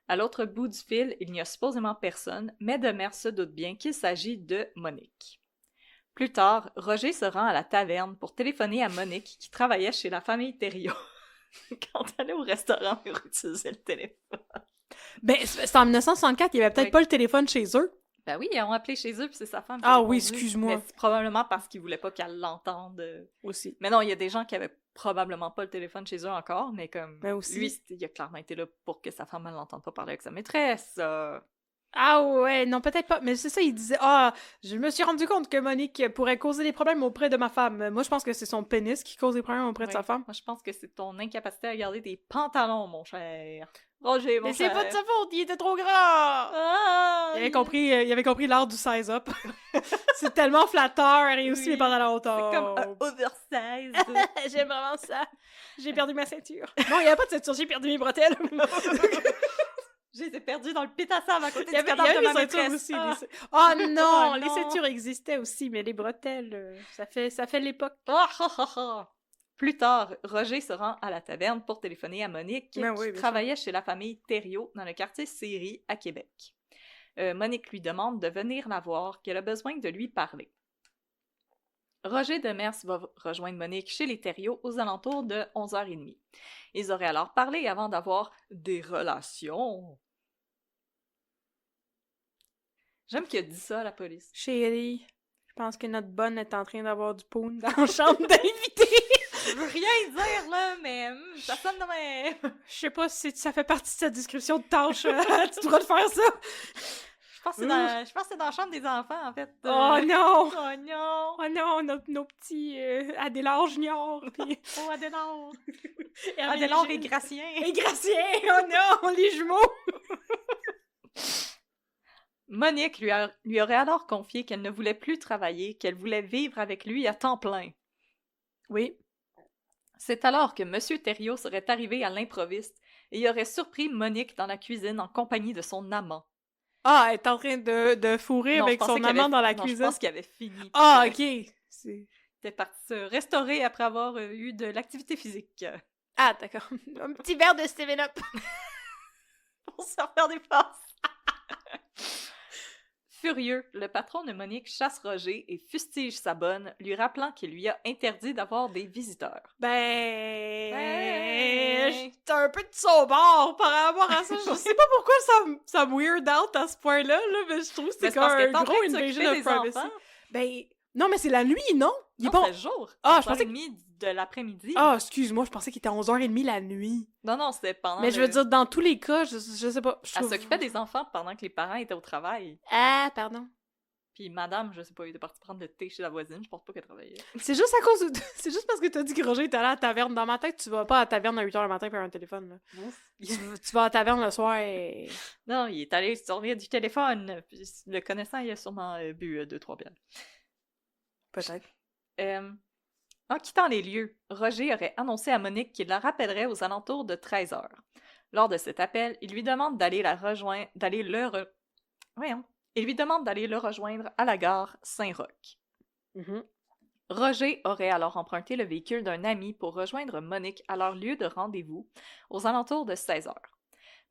À l'autre bout du fil, il n'y a supposément personne, mais Demers se doute bien qu'il s'agit de Monique. Plus tard, Roger se rend à la taverne pour téléphoner à Monique qui travaillait chez la famille Thériault. quand t'allais au restaurant et utiliser le téléphone. Ben, c'est en 1964, il y avait peut-être Oui. pas le téléphone chez eux. Ben oui, ils ont appelé chez eux, puis c'est sa femme qui Ah a oui, répondu. excuse-moi. Mais c'est probablement parce qu'ils voulaient pas qu'elle l'entende. Aussi. Mais non, il y a des gens qui avaient probablement pas le téléphone chez eux encore, mais comme Ben aussi. lui, il a clairement été là pour que sa femme ne l'entende pas parler avec sa maîtresse. Ah ouais, non, peut-être pas. Mais c'est ça, il disait, je me suis rendu compte que Monique pourrait causer des problèmes auprès de ma femme. Moi, je pense que c'est son pénis qui cause des problèmes auprès de Oui. sa femme. Moi, je pense que c'est ton incapacité à garder des pantalons, mon cher. Roger, mon Mais cher. c'est pas de sa faute, il était trop grand! Ah, Il avait compris l'art du size-up. C'est tellement flatteur, et aussi Oui. mes pantalons C'est comme tombent. oversize. J'aime vraiment ça. J'ai perdu ma ceinture. Non, il n'y avait pas de ceinture, j'ai perdu mes bretelles. Je les ai perdus dans le pétassable à côté Il y du avait cadavre de les ma ceintures maîtresse. aussi. Ah. Oh non, Oh les non. ceintures existaient aussi, mais les bretelles, ça fait l'époque. Ah, ah, ah, ah. Plus tard, Roger se rend à la taverne pour téléphoner à Monique, Ben qui oui, bien travaillait chez la famille Thériault dans le quartier Série à Québec. Monique lui demande de venir la voir, qu'elle a besoin de lui parler. Roger Demers va rejoindre Monique chez les Thériault aux alentours de 11h30. Ils auraient alors parlé avant d'avoir des relations. J'aime qu'il a dit ça à la police. Chérie, je pense que notre bonne est en train d'avoir du poon dans la chambre d'invité. Je veux rien dire, là, mais ça sonne de même. Je sais pas si ça fait partie de sa description de tâche. Tu devrais le faire ça. Je pense que c'est dans la chambre des enfants, en fait. Oh non! Oh non! Oh non, nos petits Adélard Junior. Puis Oh, Adélard! Hervé Adélard et Gilles. Gracien! Et Gracien! Oh non, les jumeaux! Monique lui aurait alors confié qu'elle ne voulait plus travailler, qu'elle voulait vivre avec lui à temps plein. Oui. C'est alors que M. Thériault serait arrivé à l'improviste et y aurait surpris Monique dans la cuisine en compagnie de son amant. Ah, elle est en train de fourrer Non, je avec pensais son qu'il amant avait- dans la non, cuisine. Je pense qu'il avait fini. Ah, ok. C'est... Il était parti se restaurer après avoir eu de l'activité physique. Ah, d'accord. Un petit verre de 7-Up. Pour se refaire des forces. Furieux, le patron de Monique chasse Roger et fustige sa bonne, lui rappelant qu'il lui a interdit d'avoir des visiteurs. J'étais un peu de son bord par rapport à ça. Je sais pas pourquoi ça me weird out à ce point-là, là, mais je trouve que c'est Mais comme parce que un t'es en gros train de invasion s'occuper of des privacy. enfants. Non, mais c'est la nuit, non? Il est Non, pas... c'est le jour. Ah, je pensais 11h30 de l'après-midi. Ah, excuse-moi, je pensais qu'il était 11h30 la nuit. Non, c'était pendant Mais je veux dire, dans tous les cas, je sais pas. Je Elle trouve... s'occupait des enfants pendant que les parents étaient au travail. Ah, pardon. Puis madame, je sais pas, elle était partie prendre le thé chez la voisine, je pense pas qu'elle travaillait. C'est juste à cause de... C'est juste parce que t'as dit que Roger était allé à la taverne. Dans ma tête, tu vas pas à la taverne à 8h le matin pour un téléphone, là. Tu vas à la taverne le soir et... Non, il est allé se servir du téléphone. Puis, le connaissant, il a sûrement bu 2-3 bières. Peut-être. En quittant les lieux, Roger aurait annoncé à Monique qu'il la rappellerait aux alentours de 13h. Lors de cet appel, il lui demande d'aller Il lui demande d'aller le rejoindre à la gare Saint-Roch. Mhm. Roger aurait alors emprunté le véhicule d'un ami pour rejoindre Monique à leur lieu de rendez-vous, aux alentours de 16h.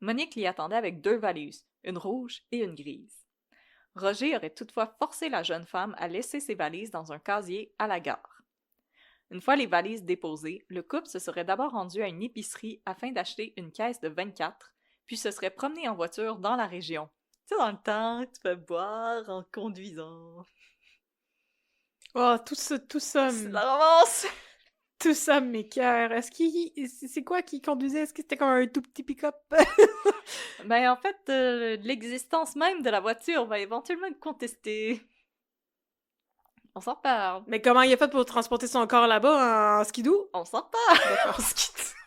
Monique l'y attendait avec 2 valises, une rouge et une grise. Roger aurait toutefois forcé la jeune femme à laisser ses valises dans un casier à la gare. Une fois les valises déposées, le couple se serait d'abord rendu à une épicerie afin d'acheter une caisse de 24, puis se serait promené en voiture dans la région. Tu sais, dans le temps, tu peux boire en conduisant. Oh, tout ça... C'est de la romance! Tout ça m'écoeure. Est-ce qu'il... C'est quoi qui conduisait? Est-ce que c'était comme un tout petit pick-up? Ben, en fait, l'existence même de la voiture va éventuellement être contestée. On s'en parle. Mais comment il a fait pour transporter son corps là-bas en skidoo? On s'en parle.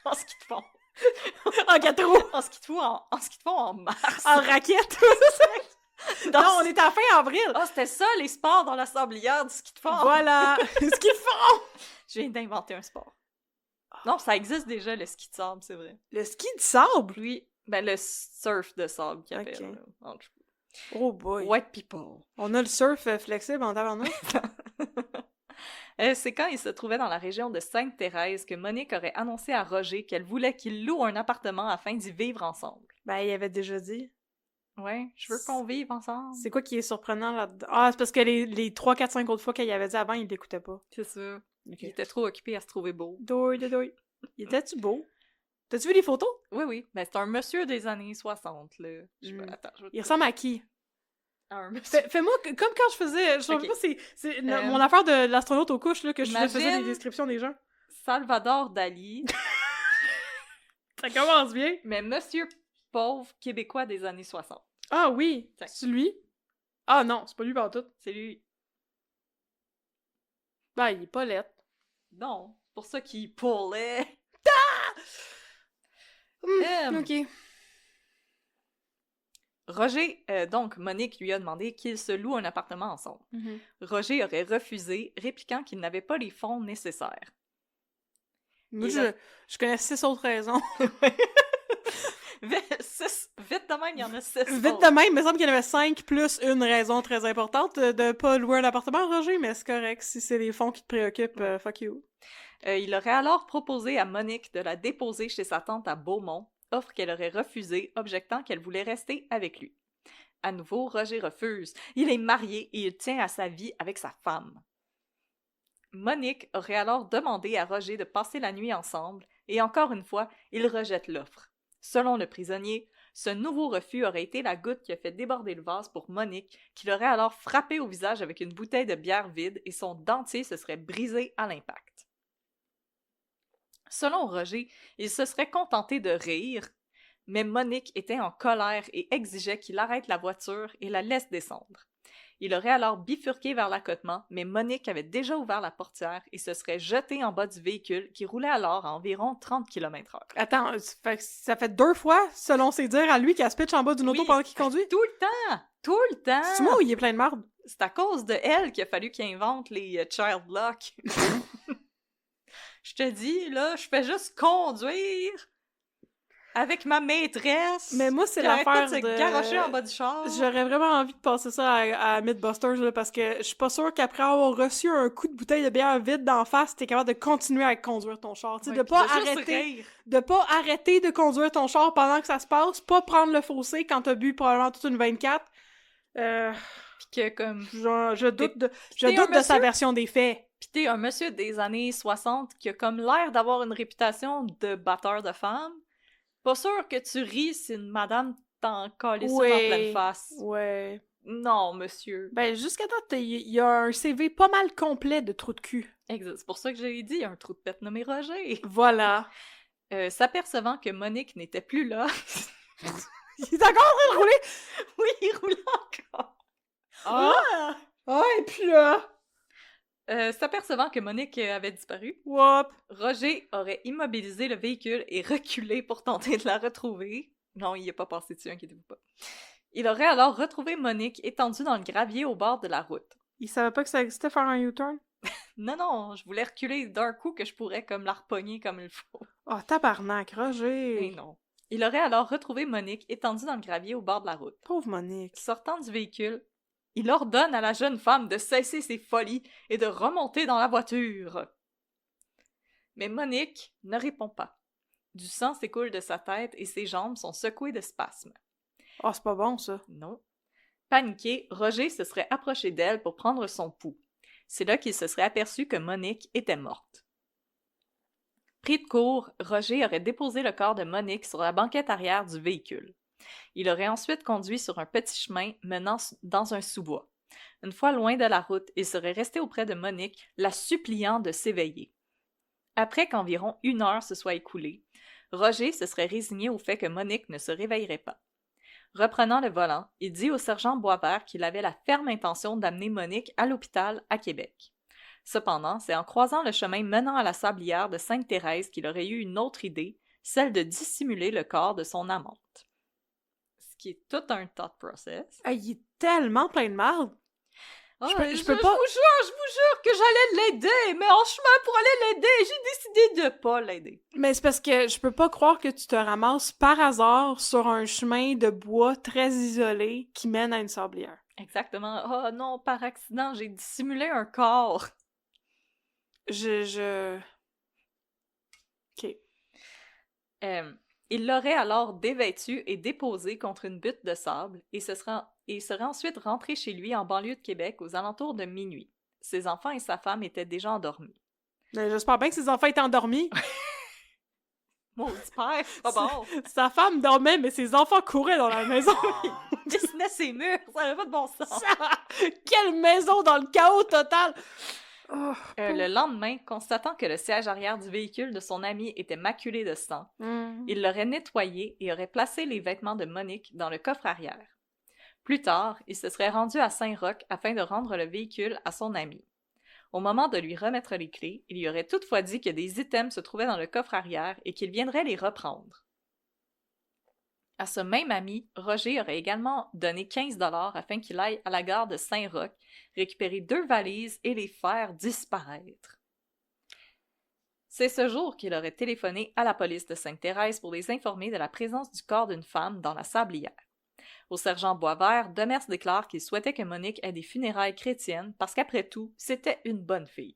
En ski de fond. En 4 roues? En ski de fond en mars. En raquette? Non, on est à fin avril! Ah, c'était ça, les sports dans la sablière du ski de fond. Voilà! Ce qu'ils font! Je viens d'inventer un sport. Non, ça existe déjà, le ski de sable, c'est vrai. Le ski de sable? Oui, ben le surf de sable qu'il appelle. Ok. Là, en tout cas. Oh boy! White people. On a le surf flexible en tabarnak. C'est quand il se trouvait dans la région de Sainte-Thérèse que Monique aurait annoncé à Roger qu'elle voulait qu'il loue un appartement afin d'y vivre ensemble. Ben, il avait déjà dit. Ouais, je veux qu'on vive ensemble. C'est quoi qui est surprenant là-dedans? Ah, c'est parce que les 3, 4, 5 autres fois qu'il avait dit avant, il l'écoutait pas. C'est ça. Ok. Il était trop occupé à se trouver beau. Doi. Il était-tu beau? T'as-tu vu les photos? Oui. Ben, c'est un monsieur des années 60, là. Attends, je vais te Il ressemble à qui? un monsieur. Fais-moi comme quand je faisais... Je sais Ok. pas, c'est mon affaire de l'astronaute aux couches, là, que je faisais Imagine- des descriptions des gens. Salvador Dali, Ça commence bien. mais monsieur pauvre québécois des années 60. Ah oui, Tiens. c'est lui? Ah non, c'est pas lui partout. C'est lui. Ben, il est pas laid. Non, c'est pour ça qu'il pullait. Ok. Roger, donc Monique lui a demandé qu'ils se louent un appartement ensemble. Roger aurait refusé, répliquant qu'il n'avait pas les fonds nécessaires. Moi, je connais 6 autres raisons. Vite de même, il y en a 6 Vite de même, il me semble qu'il y en avait 5 plus une raison très importante de pas louer un appartement, Roger, mais c'est correct. Si c'est les fonds qui te préoccupent, fuck you. Il aurait alors proposé à Monique de la déposer chez sa tante à Beaumont, offre qu'elle aurait refusée, objectant qu'elle voulait rester avec lui. À nouveau, Roger refuse. Il est marié et il tient à sa vie avec sa femme. Monique aurait alors demandé à Roger de passer la nuit ensemble, et encore une fois, il rejette l'offre. Selon le prisonnier, ce nouveau refus aurait été la goutte qui a fait déborder le vase pour Monique, qui l'aurait alors frappé au visage avec une bouteille de bière vide et son dentier se serait brisé à l'impact. Selon Roger, il se serait contenté de rire, mais Monique était en colère et exigeait qu'il arrête la voiture et la laisse descendre. Il aurait alors bifurqué vers l'accotement, mais Monique avait déjà ouvert la portière et se serait jetée en bas du véhicule qui roulait alors à environ 30 km/h. Attends, ça fait 2 fois, selon ses dires, à lui, qu'elle se pitche en bas d'une auto pendant qu'il conduit? Tout le temps! Tout le temps! C'est moi ou il est plein de marde? C'est à cause de elle qu'il a fallu qu'il invente les child locks. Je te dis, là, je fais juste conduire avec ma maîtresse. Mais moi, c'est qui arrête l'affaire pas de se de... garrocher en bas du char. J'aurais vraiment envie de passer ça à Mythbusters, là, parce que je suis pas sûre qu'après avoir reçu un coup de bouteille de bière vide d'en face, t'es capable de continuer à conduire ton char. Tu sais, Ouais, de puis pas juste arrêter... rire. De pas arrêter de conduire ton char pendant que ça se passe, pas prendre le fossé quand t'as bu probablement toute une 24. Puis que comme... Je doute de monsieur? sa version des faits. Pis t'es un monsieur des années 60 qui a comme l'air d'avoir une réputation de batteur de femmes. Pas sûr que tu ris si une madame t'en calisse ça en pleine face. Ouais. Non, monsieur. Ben, jusqu'à temps, il y a un CV pas mal complet de trous de cul. Exact. C'est pour ça que j'ai dit, il y a un trou de pète nommé Roger. Voilà. S'apercevant que Monique n'était plus là... Il est encore en train de rouler! Oui, il roulait encore. Ah! Ah, et puis là... S'apercevant que Monique avait disparu, Whoop! Roger aurait immobilisé le véhicule et reculé pour tenter de la retrouver. Non, il n'y a pas passé dessus, inquiétez-vous pas. Il aurait alors retrouvé Monique étendue dans le gravier au bord de la route. Il savait pas que ça existait faire un U-turn? Non, je voulais reculer d'un coup que je pourrais comme la repogner comme il faut. Oh, tabarnak, Roger! Mais non. Il aurait alors retrouvé Monique étendue dans le gravier au bord de la route. Pauvre Monique. Sortant du véhicule, il ordonne à la jeune femme de cesser ses folies et de remonter dans la voiture. Mais Monique ne répond pas. Du sang s'écoule de sa tête et ses jambes sont secouées de spasmes. Oh, c'est pas bon, ça. Non. Paniqué, Roger se serait approché d'elle pour prendre son pouls. C'est là qu'il se serait aperçu que Monique était morte. Pris de court, Roger aurait déposé le corps de Monique sur la banquette arrière du véhicule. Il aurait ensuite conduit sur un petit chemin menant dans un sous-bois. Une fois loin de la route, il serait resté auprès de Monique, la suppliant de s'éveiller. Après qu'environ 1 heure se soit écoulée, Roger se serait résigné au fait que Monique ne se réveillerait pas. Reprenant le volant, il dit au sergent Boisvert qu'il avait la ferme intention d'amener Monique à l'hôpital à Québec. Cependant, c'est en croisant le chemin menant à la sablière de Sainte-Thérèse qu'il aurait eu une autre idée, celle de dissimuler le corps de son amante. Ce qui est tout un thought process. Ah, il est tellement plein de marde. Oh, je peux je pas... vous jure que j'allais l'aider, mais en chemin pour aller l'aider, j'ai décidé de pas l'aider. Mais c'est parce que je peux pas croire que tu te ramasses par hasard sur un chemin de bois très isolé qui mène à une sablière. Exactement. Oh non, par accident, j'ai dissimulé un corps. OK. Il l'aurait alors dévêtu et déposé contre une butte de sable et serait ensuite rentré chez lui en banlieue de Québec aux alentours de minuit. Ses enfants et sa femme étaient déjà endormis. Mais j'espère bien que ses enfants étaient endormis. Maudit père, c'est pas bon! Sa femme dormait, mais ses enfants couraient dans la maison. Il dessinait ses murs, ça n'avait pas de bon sens! Quelle maison dans le chaos total! Oh, Le lendemain, constatant que le siège arrière du véhicule de son ami était maculé de sang, il l'aurait nettoyé et aurait placé les vêtements de Monique dans le coffre arrière. Plus tard, il se serait rendu à Saint-Roch afin de rendre le véhicule à son ami. Au moment de lui remettre les clés, il lui aurait toutefois dit que des items se trouvaient dans le coffre arrière et qu'il viendrait les reprendre. À ce même ami, Roger aurait également donné 15 $ afin qu'il aille à la gare de Saint-Roch récupérer 2 valises et les faire disparaître. C'est ce jour qu'il aurait téléphoné à la police de Sainte-Thérèse pour les informer de la présence du corps d'une femme dans la sablière. Au sergent Boisvert, Demers déclare qu'il souhaitait que Monique ait des funérailles chrétiennes parce qu'après tout, c'était une bonne fille.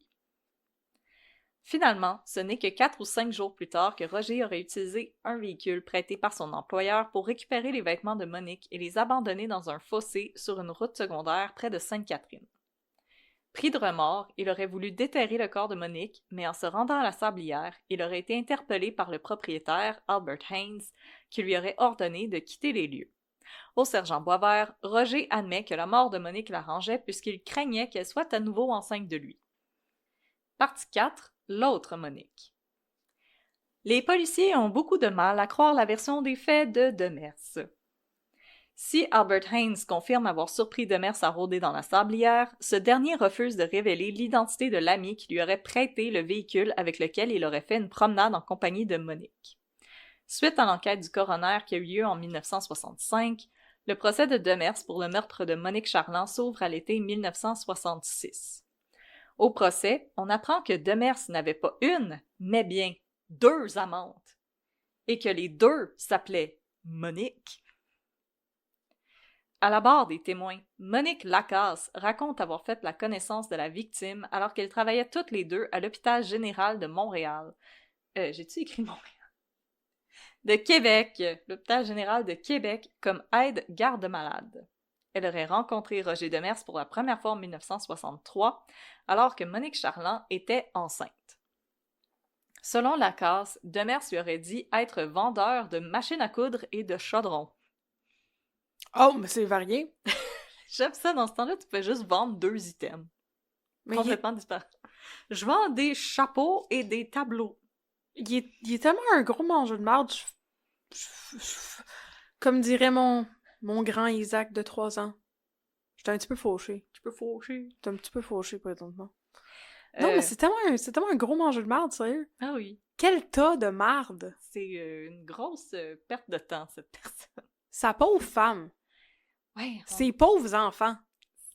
Finalement, ce n'est que 4 ou 5 jours plus tard que Roger aurait utilisé un véhicule prêté par son employeur pour récupérer les vêtements de Monique et les abandonner dans un fossé sur une route secondaire près de Sainte-Catherine. Pris de remords, il aurait voulu déterrer le corps de Monique, mais en se rendant à la sablière, il aurait été interpellé par le propriétaire, Albert Haynes, qui lui aurait ordonné de quitter les lieux. Au sergent Boisvert, Roger admet que la mort de Monique l'arrangeait puisqu'il craignait qu'elle soit à nouveau enceinte de lui. Partie 4. L'autre Monique. Les policiers ont beaucoup de mal à croire la version des faits de Demers. Si Albert Haynes confirme avoir surpris Demers à rôder dans la sablière, ce dernier refuse de révéler l'identité de l'ami qui lui aurait prêté le véhicule avec lequel il aurait fait une promenade en compagnie de Monique. Suite à l'enquête du coroner qui a eu lieu en 1965, le procès de Demers pour le meurtre de Monique Charland s'ouvre à l'été 1966. Au procès, on apprend que Demers n'avait pas une, mais bien 2 amantes, et que les 2 s'appelaient Monique. À la barre des témoins, Monique Lacasse raconte avoir fait la connaissance de la victime alors qu'elles travaillaient toutes les 2 à l'hôpital général de Montréal. J'ai-tu écrit Montréal? De Québec, l'hôpital général de Québec, comme aide garde-malade. Elle aurait rencontré Roger Demers pour la première fois en 1963, alors que Monique Charland était enceinte. Selon Lacasse, Demers lui aurait dit être vendeur de machines à coudre et de chaudrons. Oh, mais c'est varié. J'aime ça, dans ce temps-là, tu peux juste vendre 2 items. Mais Complètement disparus. Je vends des chapeaux et des tableaux. il est tellement un gros mangeur de marde. Comme dirait mon grand Isaac de 3 ans. J'étais un petit peu fauché. Tu peux faucher. J'étais un petit peu fauché, présentement. Non, mais c'est tellement un gros mangeur de marde, sérieux. Ah oui. Quel tas de marde! C'est une grosse perte de temps, cette personne. Sa pauvre femme. Ouais. Ses pauvres enfants.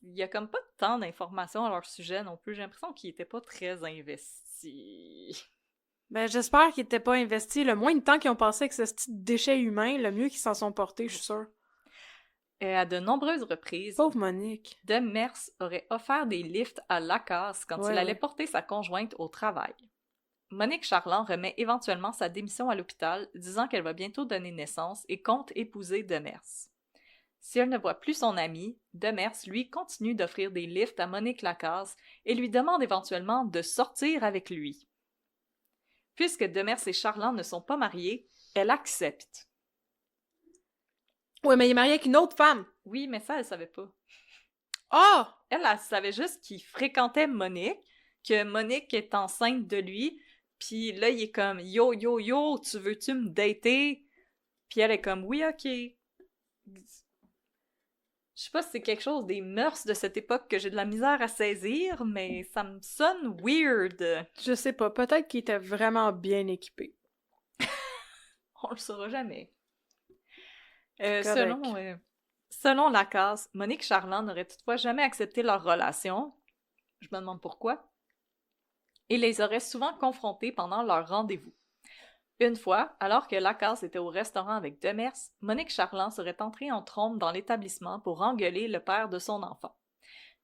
Il y a comme pas tant d'informations à leur sujet non plus. J'ai l'impression qu'ils étaient pas très investis. Ben, j'espère qu'ils étaient pas investis. Le moins de temps qu'ils ont passé avec ce petit déchet humain, le mieux qu'ils s'en sont portés, je suis sûre. À de nombreuses reprises, Pauvre Monique. Demers aurait offert des lifts à Lacasse quand il allait porter sa conjointe au travail. Monique Charland remet éventuellement sa démission à l'hôpital, disant qu'elle va bientôt donner naissance et compte épouser Demers. Si elle ne voit plus son ami, Demers, lui, continue d'offrir des lifts à Monique Lacasse et lui demande éventuellement de sortir avec lui. Puisque Demers et Charland ne sont pas mariés, elle accepte. Ouais, mais il est marié avec une autre femme. Oui, mais ça, elle savait pas. Ah! Oh! Elle savait juste qu'il fréquentait Monique, que Monique est enceinte de lui, puis là, il est comme « Yo, yo, yo, tu veux-tu me dater? » Puis elle est comme « Oui, ok. » Je sais pas si c'est quelque chose des mœurs de cette époque que j'ai de la misère à saisir, mais ça me sonne weird. Je sais pas, peut-être qu'il était vraiment bien équipé. On le saura jamais. Selon Lacasse, Monique Charland n'aurait toutefois jamais accepté leur relation. Je me demande pourquoi. Et les aurait souvent confrontés pendant leur rendez-vous. Une fois, alors que Lacasse était au restaurant avec Demers, Monique Charland serait entrée en trombe dans l'établissement pour engueuler le père de son enfant.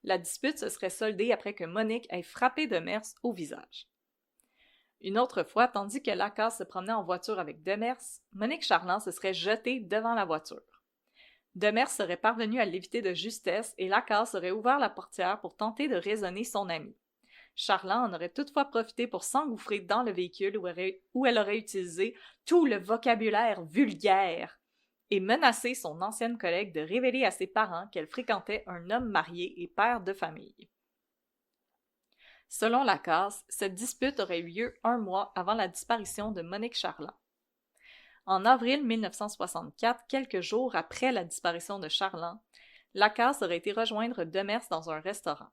La dispute se serait soldée après que Monique ait frappé Demers au visage. Une autre fois, tandis que Lacasse se promenait en voiture avec Demers, Monique Charland se serait jetée devant la voiture. Demers serait parvenu à l'éviter de justesse et Lacasse aurait ouvert la portière pour tenter de raisonner son ami. Charland en aurait toutefois profité pour s'engouffrer dans le véhicule où elle aurait utilisé tout le vocabulaire vulgaire et menacé son ancienne collègue de révéler à ses parents qu'elle fréquentait un homme marié et père de famille. Selon la casse, cette dispute aurait eu lieu 1 mois avant la disparition de Monique Charland. En avril 1964, quelques jours après la disparition de Charland, Lacasse aurait été rejoindre Demers dans un restaurant.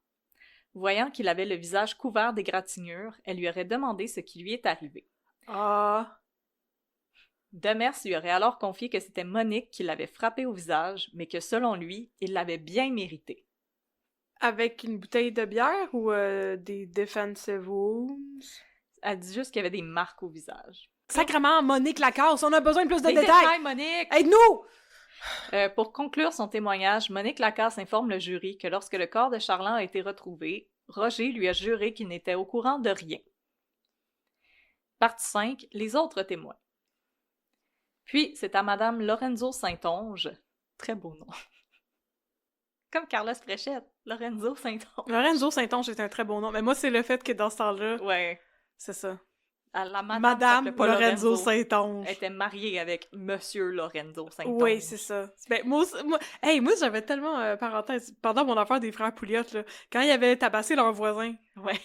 Voyant qu'il avait le visage couvert d'égratignures, elle lui aurait demandé ce qui lui est arrivé. Ah! Demers lui aurait alors confié que c'était Monique qui l'avait frappé au visage, mais que selon lui, il l'avait bien mérité. Avec une bouteille de bière ou des defensive wounds? Elle dit juste qu'il y avait des marques au visage. Sacrement, Monique Lacasse, on a besoin de plus de Des détails! Monique! Aide-nous! Pour conclure son témoignage, Monique Lacasse informe le jury que lorsque le corps de Charland a été retrouvé, Roger lui a juré qu'il n'était au courant de rien. Partie 5. Les autres témoins. Puis, c'est à Madame Lorenzo Saint-Onge, très beau nom, comme Carlos Fréchette, Lorenzo Saint-Onge. Lorenzo Saint-Onge est un très bon nom, mais moi, c'est le fait que dans ce temps-là, Ouais. c'est ça. La Madame s'appelait pas Lorenzo Saint-Onge. Elle était mariée avec Monsieur Lorenzo Saint-Onge. Oui, c'est ça. Ben, moi, j'avais tellement, parenthèse, pendant mon affaire des frères Pouliot, là, quand ils avaient tabassé leur voisin, Ouais.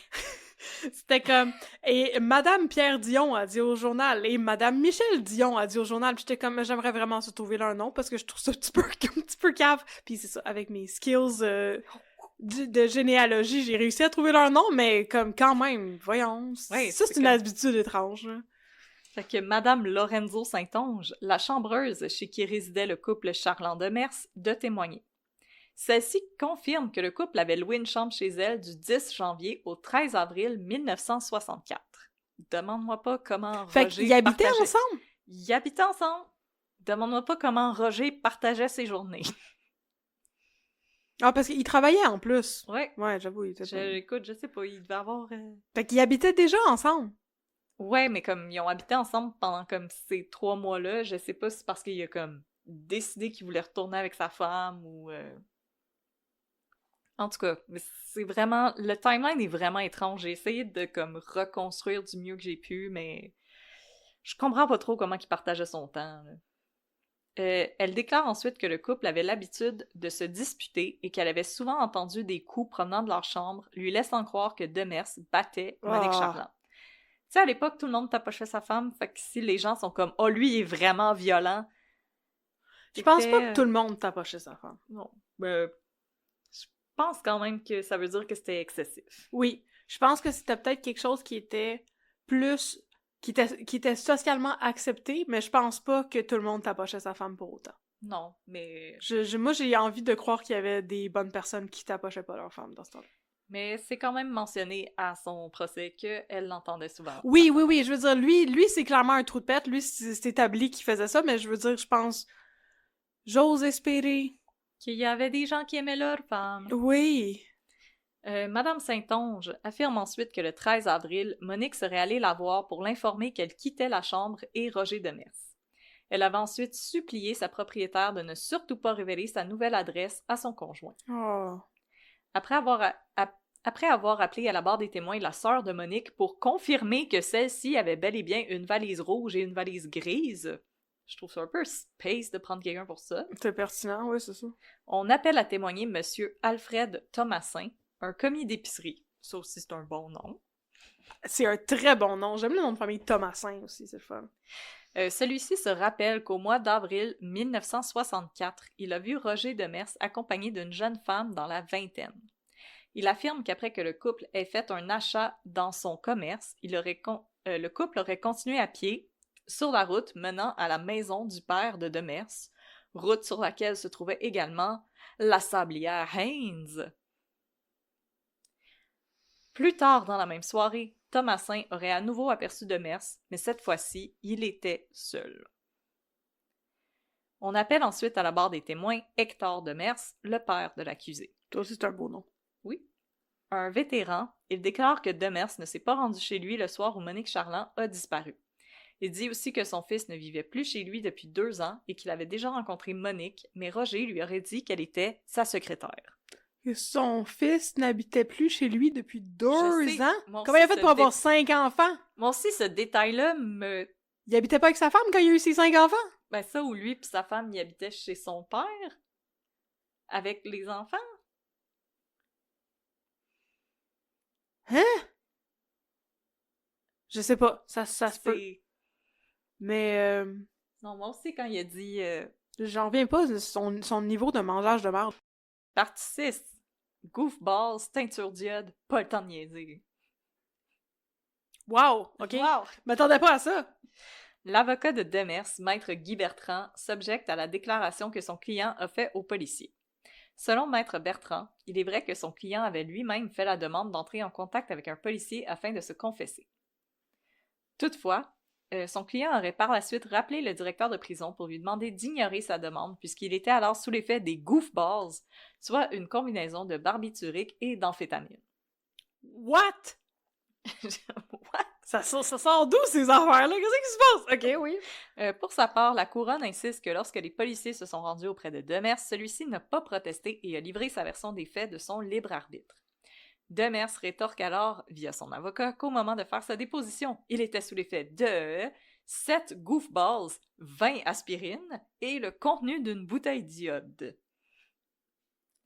c'était comme... Et Madame Pierre Dion a dit au journal, et Madame Michel Dion a dit au journal, puis j'étais comme, j'aimerais vraiment se trouver leur nom, parce que je trouve ça un petit peu cave. Puis c'est ça, avec mes skills de généalogie, j'ai réussi à trouver leur nom, mais comme quand même, voyons, Ouais, ça c'est une habitude étrange, là. Fait que Madame Lorenzo Saint-Onge, la chambreuse chez qui résidait le couple Charland-Demers, de témoigner. Celle-ci confirme que le couple avait loué une chambre chez elle du 10 janvier au 13 avril 1964. Demande-moi pas comment Fait Roger qu'ils habitaient partageait... ensemble? Ils habitaient ensemble. Demande-moi pas comment Roger partageait ses journées. Ah, parce qu'ils travaillaient en plus. Ouais. Ouais, j'avoue, ils étaient Écoute, je sais pas, il devait avoir... Fait qu'ils habitaient déjà ensemble. Ouais, mais comme ils ont habité ensemble pendant comme ces 3 mois-là, je sais pas si c'est parce qu'il a comme décidé qu'il voulait retourner avec sa femme ou... En tout cas, c'est vraiment... Le timeline est vraiment étrange. J'ai essayé de comme reconstruire du mieux que j'ai pu, mais je comprends pas trop comment il partageait son temps, là. Elle déclare ensuite que le couple avait l'habitude de se disputer et qu'elle avait souvent entendu des coups provenant de leur chambre, lui laissant croire que Demers battait Monique Charland. Tu sais, à l'époque, tout le monde tapochait sa femme, fait que si les gens sont comme « Oh, lui, il est vraiment violent », Je pense pas que tout le monde tapochait sa femme. non. Je pense quand même que ça veut dire que c'était excessif. Oui, je pense que c'était peut-être quelque chose qui était plus... qui était socialement accepté, mais je pense pas que tout le monde tapochait sa femme pour autant. Non, mais... Moi, j'ai envie de croire qu'il y avait des bonnes personnes qui tapochaient pas leur femme dans ce temps-là. Mais c'est quand même mentionné à son procès qu'elle l'entendait souvent. Oui, je veux dire, lui c'est clairement un trou de pète, lui, c'est établi qu'il faisait ça, mais je veux dire, je pense... J'ose espérer... Qu'il y avait des gens qui aimaient leur femme. Oui... Madame Saint-Onge affirme ensuite que le 13 avril, Monique serait allée la voir pour l'informer qu'elle quittait la chambre et Roger Demers. Elle avait ensuite supplié sa propriétaire de ne surtout pas révéler sa nouvelle adresse à son conjoint. Oh. Après avoir appelé à la barre des témoins la sœur de Monique pour confirmer que celle-ci avait bel et bien une valise rouge et une valise grise, je trouve ça un peu space de prendre quelqu'un pour ça. C'est pertinent, oui, c'est ça. On appelle à témoigner Monsieur Alfred Thomasin, un commis d'épicerie. Ça aussi, c'est un bon nom. C'est un très bon nom. J'aime le nom de famille Thomasin aussi, c'est le fun. Celui-ci se rappelle qu'au mois d'avril 1964, il a vu Roger Demers accompagné d'une jeune femme dans la vingtaine. Il affirme qu'après que le couple ait fait un achat dans son commerce, le couple aurait continué à pied sur la route menant à la maison du père de Demers, route sur laquelle se trouvait également la sablière Haynes. Plus tard dans la même soirée, Thomasin aurait à nouveau aperçu Demers, mais cette fois-ci, il était seul. On appelle ensuite à la barre des témoins Hector Demers, le père de l'accusé. Toi aussi, c'est un beau nom. Oui. Un vétéran, il déclare que Demers ne s'est pas rendu chez lui le soir où Monique Charland a disparu. Il dit aussi que son fils ne vivait plus chez lui depuis 2 ans et qu'il avait déjà rencontré Monique, mais Roger lui aurait dit qu'elle était sa secrétaire. que son fils n'habitait plus chez lui depuis Je 2 sais, ans. moi Comment il a aussi, fait pour avoir 5 enfants? Moi aussi, ce détail-là me... Il habitait pas avec sa femme quand il a eu ses 5 enfants? Ben ça, où lui puis sa femme, il habitait chez son père, avec les enfants. Hein? Je sais pas, ça se peut. C'est... Mais Non, moi aussi, quand il a dit... j'en reviens pas de son niveau de mangeage de merde. Partie 6. Goofballs, teinture diode, pas le temps de niaiser. Wow! OK. Wow! M'attendais pas à ça. L'avocat de Demers, maître Guy Bertrand, s'objecte à la déclaration que son client a faite au policier. Selon maître Bertrand, il est vrai que son client avait lui-même fait la demande d'entrer en contact avec un policier afin de se confesser. Toutefois, son client aurait par la suite rappelé le directeur de prison pour lui demander d'ignorer sa demande puisqu'il était alors sous l'effet des goofballs, soit une combinaison de barbiturique et d'amphétamine. What? What? Ça sort d'où ces affaires-là? Qu'est-ce qui se passe? OK, oui. Pour sa part, la couronne insiste que lorsque les policiers se sont rendus auprès de Demers, celui-ci n'a pas protesté et a livré sa version des faits de son libre arbitre. Demers rétorque alors, via son avocat, qu'au moment de faire sa déposition, il était sous l'effet de 7 goofballs, 20 aspirines et le contenu d'une bouteille d'iode.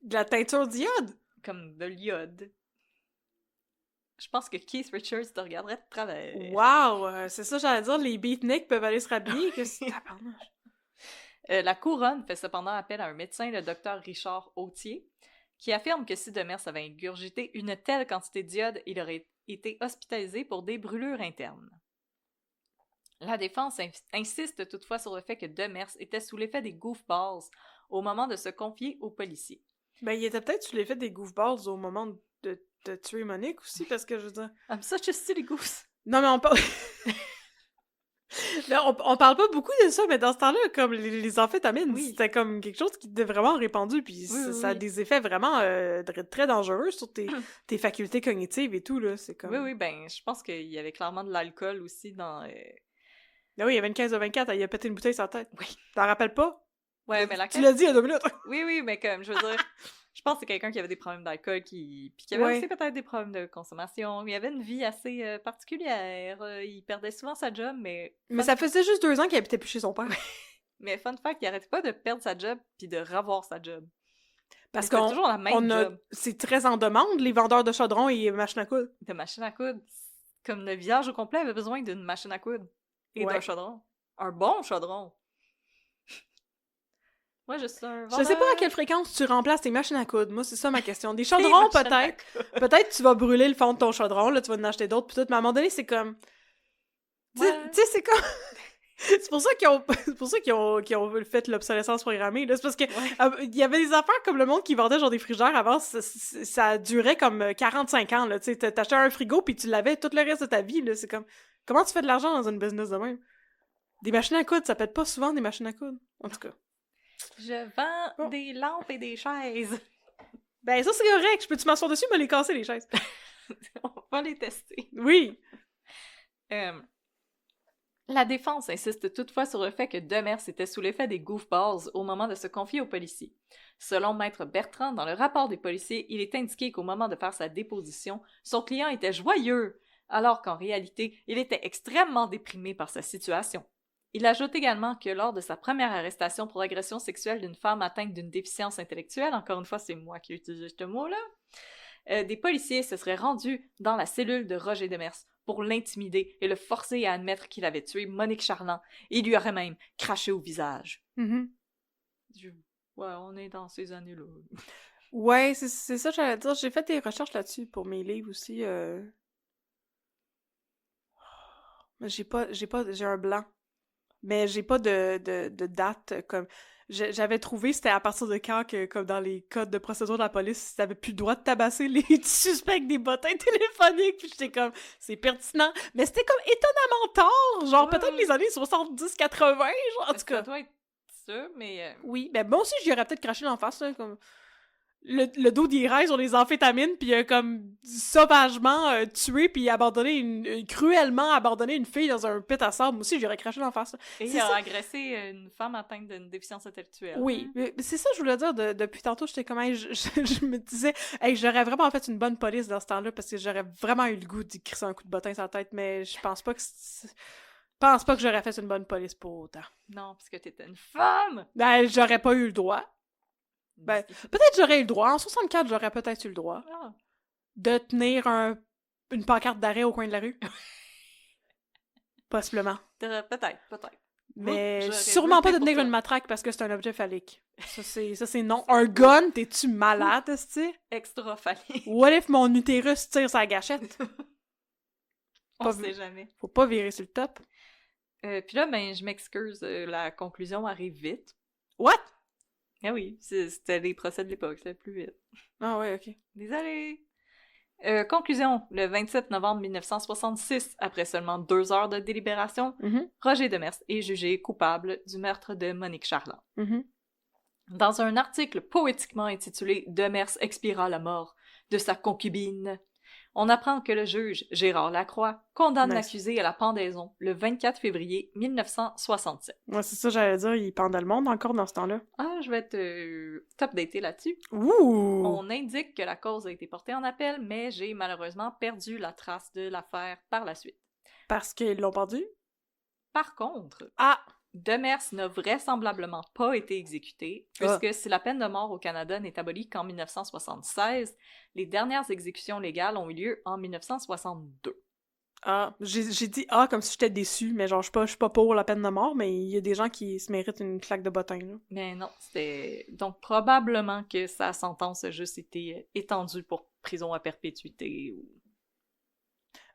De la teinture d'iode? Comme de l'iode. Je pense que Keith Richards te regarderait de travers. Wow! C'est ça, j'allais dire, les beatniks peuvent aller se rhabiller. Que c'est tabarnouche. La couronne fait cependant appel à un médecin, le docteur Richard Autier, qui affirme que si Demers avait ingurgité une telle quantité d'iode, il aurait été hospitalisé pour des brûlures internes. La défense insiste toutefois sur le fait que Demers était sous l'effet des goofballs au moment de se confier aux policiers. Ben, il était peut-être sous l'effet des goofballs au moment de tuer Monique aussi, parce que je veux dire... I'm such a silly goose! Non, mais on parle... Là, on parle pas beaucoup de ça, mais dans ce temps-là, comme les amphétamines, Oui. c'était comme quelque chose qui était vraiment répandu, puis ça a des effets vraiment très dangereux sur tes facultés cognitives et tout, là, c'est comme... Oui, ben, je pense qu'il y avait clairement de l'alcool aussi dans... Ah oui, il y avait une 15 de 24, il a pété une bouteille sur la tête. Oui. T'en rappelles pas? Ouais, mais la Tu l'as dit il y a 2 minutes! Oui, mais comme, je veux dire, je pense que c'est quelqu'un qui avait des problèmes d'alcool, puis qui avait aussi peut-être des problèmes de consommation. Il avait une vie assez particulière. Il perdait souvent sa job, mais... Mais ça faisait juste 2 ans qu'il habitait plus chez son père. Mais fun fact, il arrêtait pas de perdre sa job puis de revoir sa job. Parce Mais qu'on c'est toujours la même job. C'est très en demande, les vendeurs de chaudrons et machines à coudre. De machine à coudre. Comme le village au complet avait besoin d'une machine à coudre. Et d'un chaudron. Un bon chaudron. Moi, je suis un vendeur... Je sais pas à quelle fréquence tu remplaces tes machines à coudre. Moi, c'est ça ma question. Des chaudrons, peut-être. Peut-être tu vas brûler le fond de ton chaudron, là, tu vas en acheter d'autres, puis tout. Mais à un moment donné, c'est comme... Tu sais, c'est comme... C'est pour ça qu'ils ont fait l'obsolescence programmée, là. C'est parce que il y avait des affaires comme le monde qui vendait genre des frigères avant, ça durait comme 45 ans, là. Tu sais, t'achetais un frigo puis tu l'avais tout le reste de ta vie, là. C'est comme... Comment tu fais de l'argent dans une business de même? Des machines à coudre, ça pète pas souvent des machines à coudre. En tout cas. Je vends des lampes et des chaises. Ben, ça, c'est correct. Je peux-tu m'asseoir dessus, me les casser, les chaises? On va les tester. Oui. La défense insiste toutefois sur le fait que Demers était sous l'effet des goofballs au moment de se confier aux policiers. Selon maître Bertrand, dans le rapport des policiers, il est indiqué qu'au moment de faire sa déposition, son client était joyeux, alors qu'en réalité, il était extrêmement déprimé par sa situation. Il ajoute également que lors de sa première arrestation pour agression sexuelle d'une femme atteinte d'une déficience intellectuelle, encore une fois, c'est moi qui ai utilisé ce mot-là, des policiers se seraient rendus dans la cellule de Roger Demers pour l'intimider et le forcer à admettre qu'il avait tué Monique Charland et lui aurait même craché au visage. Mm-hmm. Ouais, on est dans ces années-là. Ouais, c'est ça que j'allais dire. J'ai fait des recherches là-dessus pour mes livres aussi. J'ai un blanc. Mais j'ai pas de date comme... J'avais trouvé, c'était à partir de quand que, comme dans les codes de procédure de la police, t'avais plus le droit de tabasser les suspects avec des bottins téléphoniques, puis j'étais comme, c'est pertinent. Mais c'était comme étonnamment tard, genre peut-être les années 70-80, genre, en tout cas. Ça doit être ça, mais... Oui, ben moi aussi, j'y aurais peut-être craché l'en face, là, comme... le dos d'Irai sur les amphétamines, puis il a comme sauvagement tué, puis cruellement abandonné une fille dans un pit à sable. Moi aussi, j'aurais craché d'en face. Et il a agressé une femme atteinte d'une déficience intellectuelle. Oui, mais c'est ça que je voulais dire depuis tantôt. J'étais comme, hey, je me disais, hey, j'aurais vraiment fait une bonne police dans ce temps-là, parce que j'aurais vraiment eu le goût d'y crisser un coup de bottin sur la tête, mais je pense pas que j'aurais fait une bonne police pour autant. Non, parce que t'étais une femme! Ben, j'aurais pas eu le droit. Ben, peut-être j'aurais eu le droit. En 64, j'aurais peut-être eu le droit de tenir une pancarte d'arrêt au coin de la rue. Possiblement. Peut-être. Mais sûrement pas de tenir une matraque parce que c'est un objet phallique. Ça, c'est non. Un gun, t'es-tu malade, esti? Extra phallique. What if mon utérus tire sa gâchette? On sait jamais. Faut pas virer sur le top. Puis là, ben, je m'excuse, la conclusion arrive vite. What? Ah oui, c'était les procès de l'époque, c'était plus vite. Ah ouais, ok. Désolé. Conclusion, le 27 novembre 1966, après seulement 2 heures de délibération, Roger Demers est jugé coupable du meurtre de Monique Charland. Dans un article poétiquement intitulé « Demers expira la mort de sa concubine », on apprend que le juge Gérard Lacroix condamne l'accusé à la pendaison le 24 février 1967. Ouais, c'est ça, j'allais dire, il pendait le monde encore dans ce temps-là. Ah, je vais te t'updater là-dessus. Ouh! On indique que la cause a été portée en appel, mais j'ai malheureusement perdu la trace de l'affaire par la suite. Parce qu'ils l'ont perdu? Par contre, Ah! Demers n'a vraisemblablement pas été exécuté, puisque si la peine de mort au Canada n'est abolie qu'en 1976, les dernières exécutions légales ont eu lieu en 1962. Ah, j'ai dit ah comme si j'étais déçue, mais genre je suis pas pour la peine de mort, mais il y a des gens qui se méritent une claque de bottin, là. Mais non, c'était... Donc probablement que sa sentence a juste été étendue pour prison à perpétuité ou...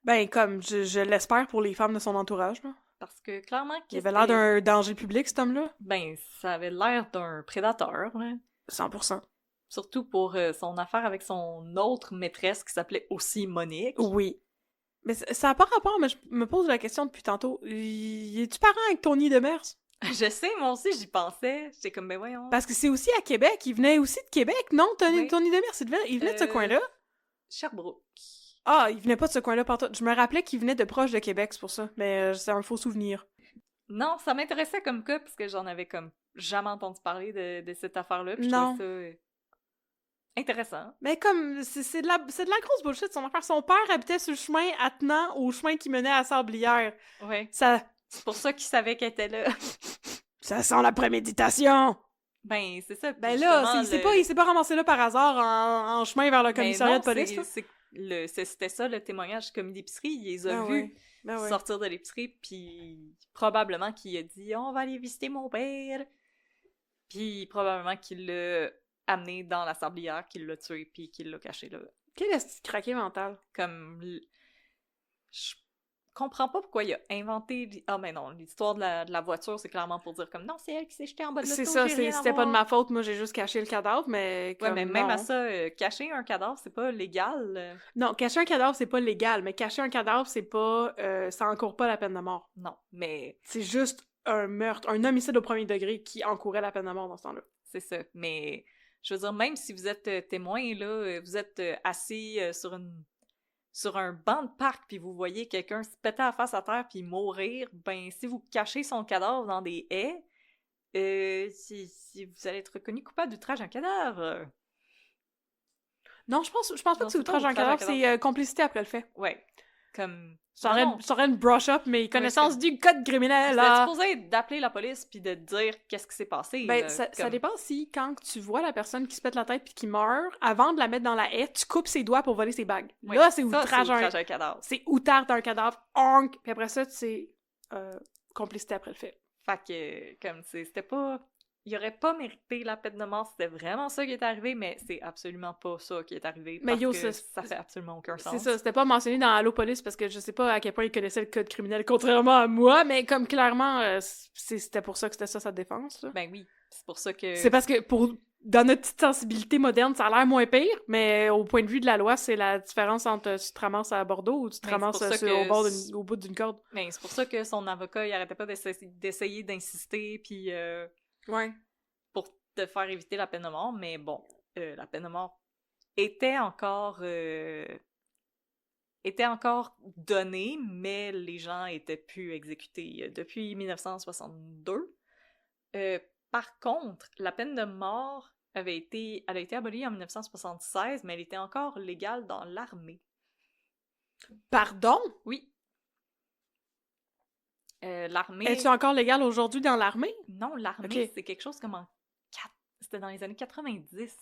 Ben, comme, je l'espère pour les femmes de son entourage, là. Parce que clairement... Il avait l'air d'un danger public, cet homme-là. Ben, ça avait l'air d'un prédateur, là. 100%. Surtout pour son affaire avec son autre maîtresse qui s'appelait aussi Monique. Oui. Mais ça n'a pas rapport, mais je me pose la question depuis tantôt. Es-tu parent avec Tony Demers? Je sais, moi aussi, j'y pensais. J'étais comme, ben voyons. Parce que c'est aussi à Québec. Il venait aussi de Québec, non? Tony Demers, il venait de ce coin-là? Sherbrooke. Ah, il venait pas de ce coin-là, partout. Je me rappelais qu'il venait de proche de Québec, c'est pour ça. Mais c'est un faux souvenir. Non, ça m'intéressait comme cas, parce que j'en avais comme jamais entendu parler de cette affaire-là. Puis je trouvais ça intéressant. Mais comme, c'est de la grosse bullshit, son affaire. Son père habitait sur le chemin attenant au chemin qui menait à Sablière. Ouais. Ça... C'est pour ça qu'il savait qu'elle était là. Ça sent la préméditation! Ben, c'est ça. Ben là, il s'est pas ramassé là par hasard en chemin vers le commissariat de police. C'était ça le témoignage commis d'épicerie. Il les a vus sortir de l'épicerie, puis probablement qu'il a dit « On va aller visiter mon père ». Puis probablement qu'il l'a amené dans la sablière, qu'il l'a tué, puis qu'il l'a caché là. Quel est ce craqué mental? Comme... Je comprends pas pourquoi il a inventé... Ah, mais non, l'histoire de la voiture, c'est clairement pour dire comme « Non, c'est elle qui s'est jetée en bas de l'auto, c'est ça, c'était pas de ma faute, moi j'ai juste caché le cadavre, mais... Ouais, mais même à ça, cacher un cadavre, c'est pas légal. Non, cacher un cadavre, c'est pas légal, mais cacher un cadavre, c'est pas... ça encourt pas la peine de mort. Non, mais... C'est juste un meurtre, un homicide au premier degré qui encourait la peine de mort dans ce temps-là. C'est ça, mais... Je veux dire, même si vous êtes témoin, là, vous êtes assis sur un banc de parc, puis vous voyez quelqu'un se péter la face à terre puis mourir, ben, si vous cachez son cadavre dans des haies, si vous allez être reconnu coupable d'outrage à un cadavre. Non, je pense pas que c'est outrage à un cadavre, c'est complicité après le fait. Ouais, comme... Ça aurait une brush-up, mais connaissance du code criminel, là! Vous êtes supposé d'appeler la police puis de dire qu'est-ce qui s'est passé. Ben, ça dépend si, quand tu vois la personne qui se pète la tête puis qui meurt, avant de la mettre dans la haie, tu coupes ses doigts pour voler ses bagues. Oui, là, c'est outrage à un cadavre. C'est outrage d'un cadavre, onk! Puis après ça, c'est complicité après le fait. Fait que, comme, c'était pas... Il aurait pas mérité la peine de mort, c'était vraiment ça qui est arrivé, mais c'est absolument pas ça qui est arrivé, parce que ça fait absolument aucun sens. C'est ça, c'était pas mentionné dans Allo Police, parce que je sais pas à quel point il connaissait le code criminel, contrairement à moi, mais comme clairement, c'était pour ça que c'était ça sa défense, là. Ben oui, c'est pour ça que... C'est parce que, dans notre petite sensibilité moderne, ça a l'air moins pire, mais au point de vue de la loi, c'est la différence entre tu te ramasses à Bordeaux ou tu te ramasses au bout d'une corde. Ben, c'est pour ça que son avocat, il arrêtait pas d'essayer d'insister, puis... Ouais. pour te faire éviter la peine de mort, mais bon. la peine de mort était encore donnée, mais les gens étaient plus exécutés depuis 1962. Par contre, la peine de mort elle a été abolie en 1976, mais elle était encore légale dans l'armée. Pardon? Oui. L'armée... Es-tu encore légal aujourd'hui dans l'armée? Non, l'armée, c'est quelque chose comme C'était dans les années 90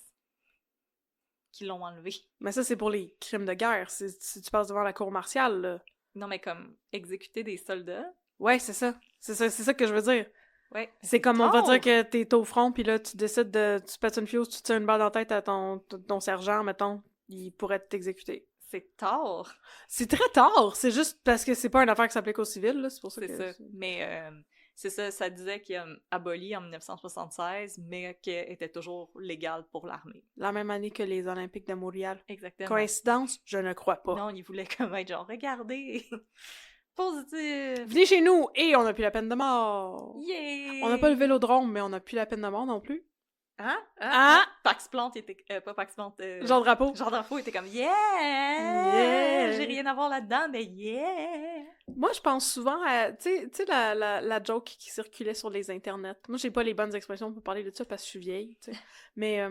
qu'ils l'ont enlevé. Mais ça, c'est pour les crimes de guerre. Si tu passes devant la cour martiale, là. Non, mais comme exécuter des soldats. Ouais, c'est ça. C'est ça que je veux dire. Ouais. C'est comme on va dire que t'es au front, puis là, tu décides tu pètes une fuse, tu tires une balle dans la tête à ton sergent, mettons, il pourrait t'exécuter. C'est tard. C'est très tard! C'est juste parce que c'est pas une affaire qui s'applique aux civils, là, c'est pour ça que... C'est ça. Mais c'est ça, ça disait qu'il a aboli en 1976, mais qu'elle était toujours légale pour l'armée. La même année que les Olympiques de Montréal. Exactement. Coïncidence? Je ne crois pas. Non, il voulait comme être genre, regardez! Positif! Venez chez nous! Et on n'a plus la peine de mort! Yeah! On n'a pas le vélodrome, mais on n'a plus la peine de mort non plus. Hein? Pax Plante était... pas Pax Plante... Jean Drapeau. Jean Drapeau était comme « Yeah! J'ai rien à voir là-dedans, mais yeah! » Moi, je pense souvent à... Tu sais, la joke qui circulait sur les internets. Moi, j'ai pas les bonnes expressions pour parler de ça parce que je suis vieille, tu sais. Mais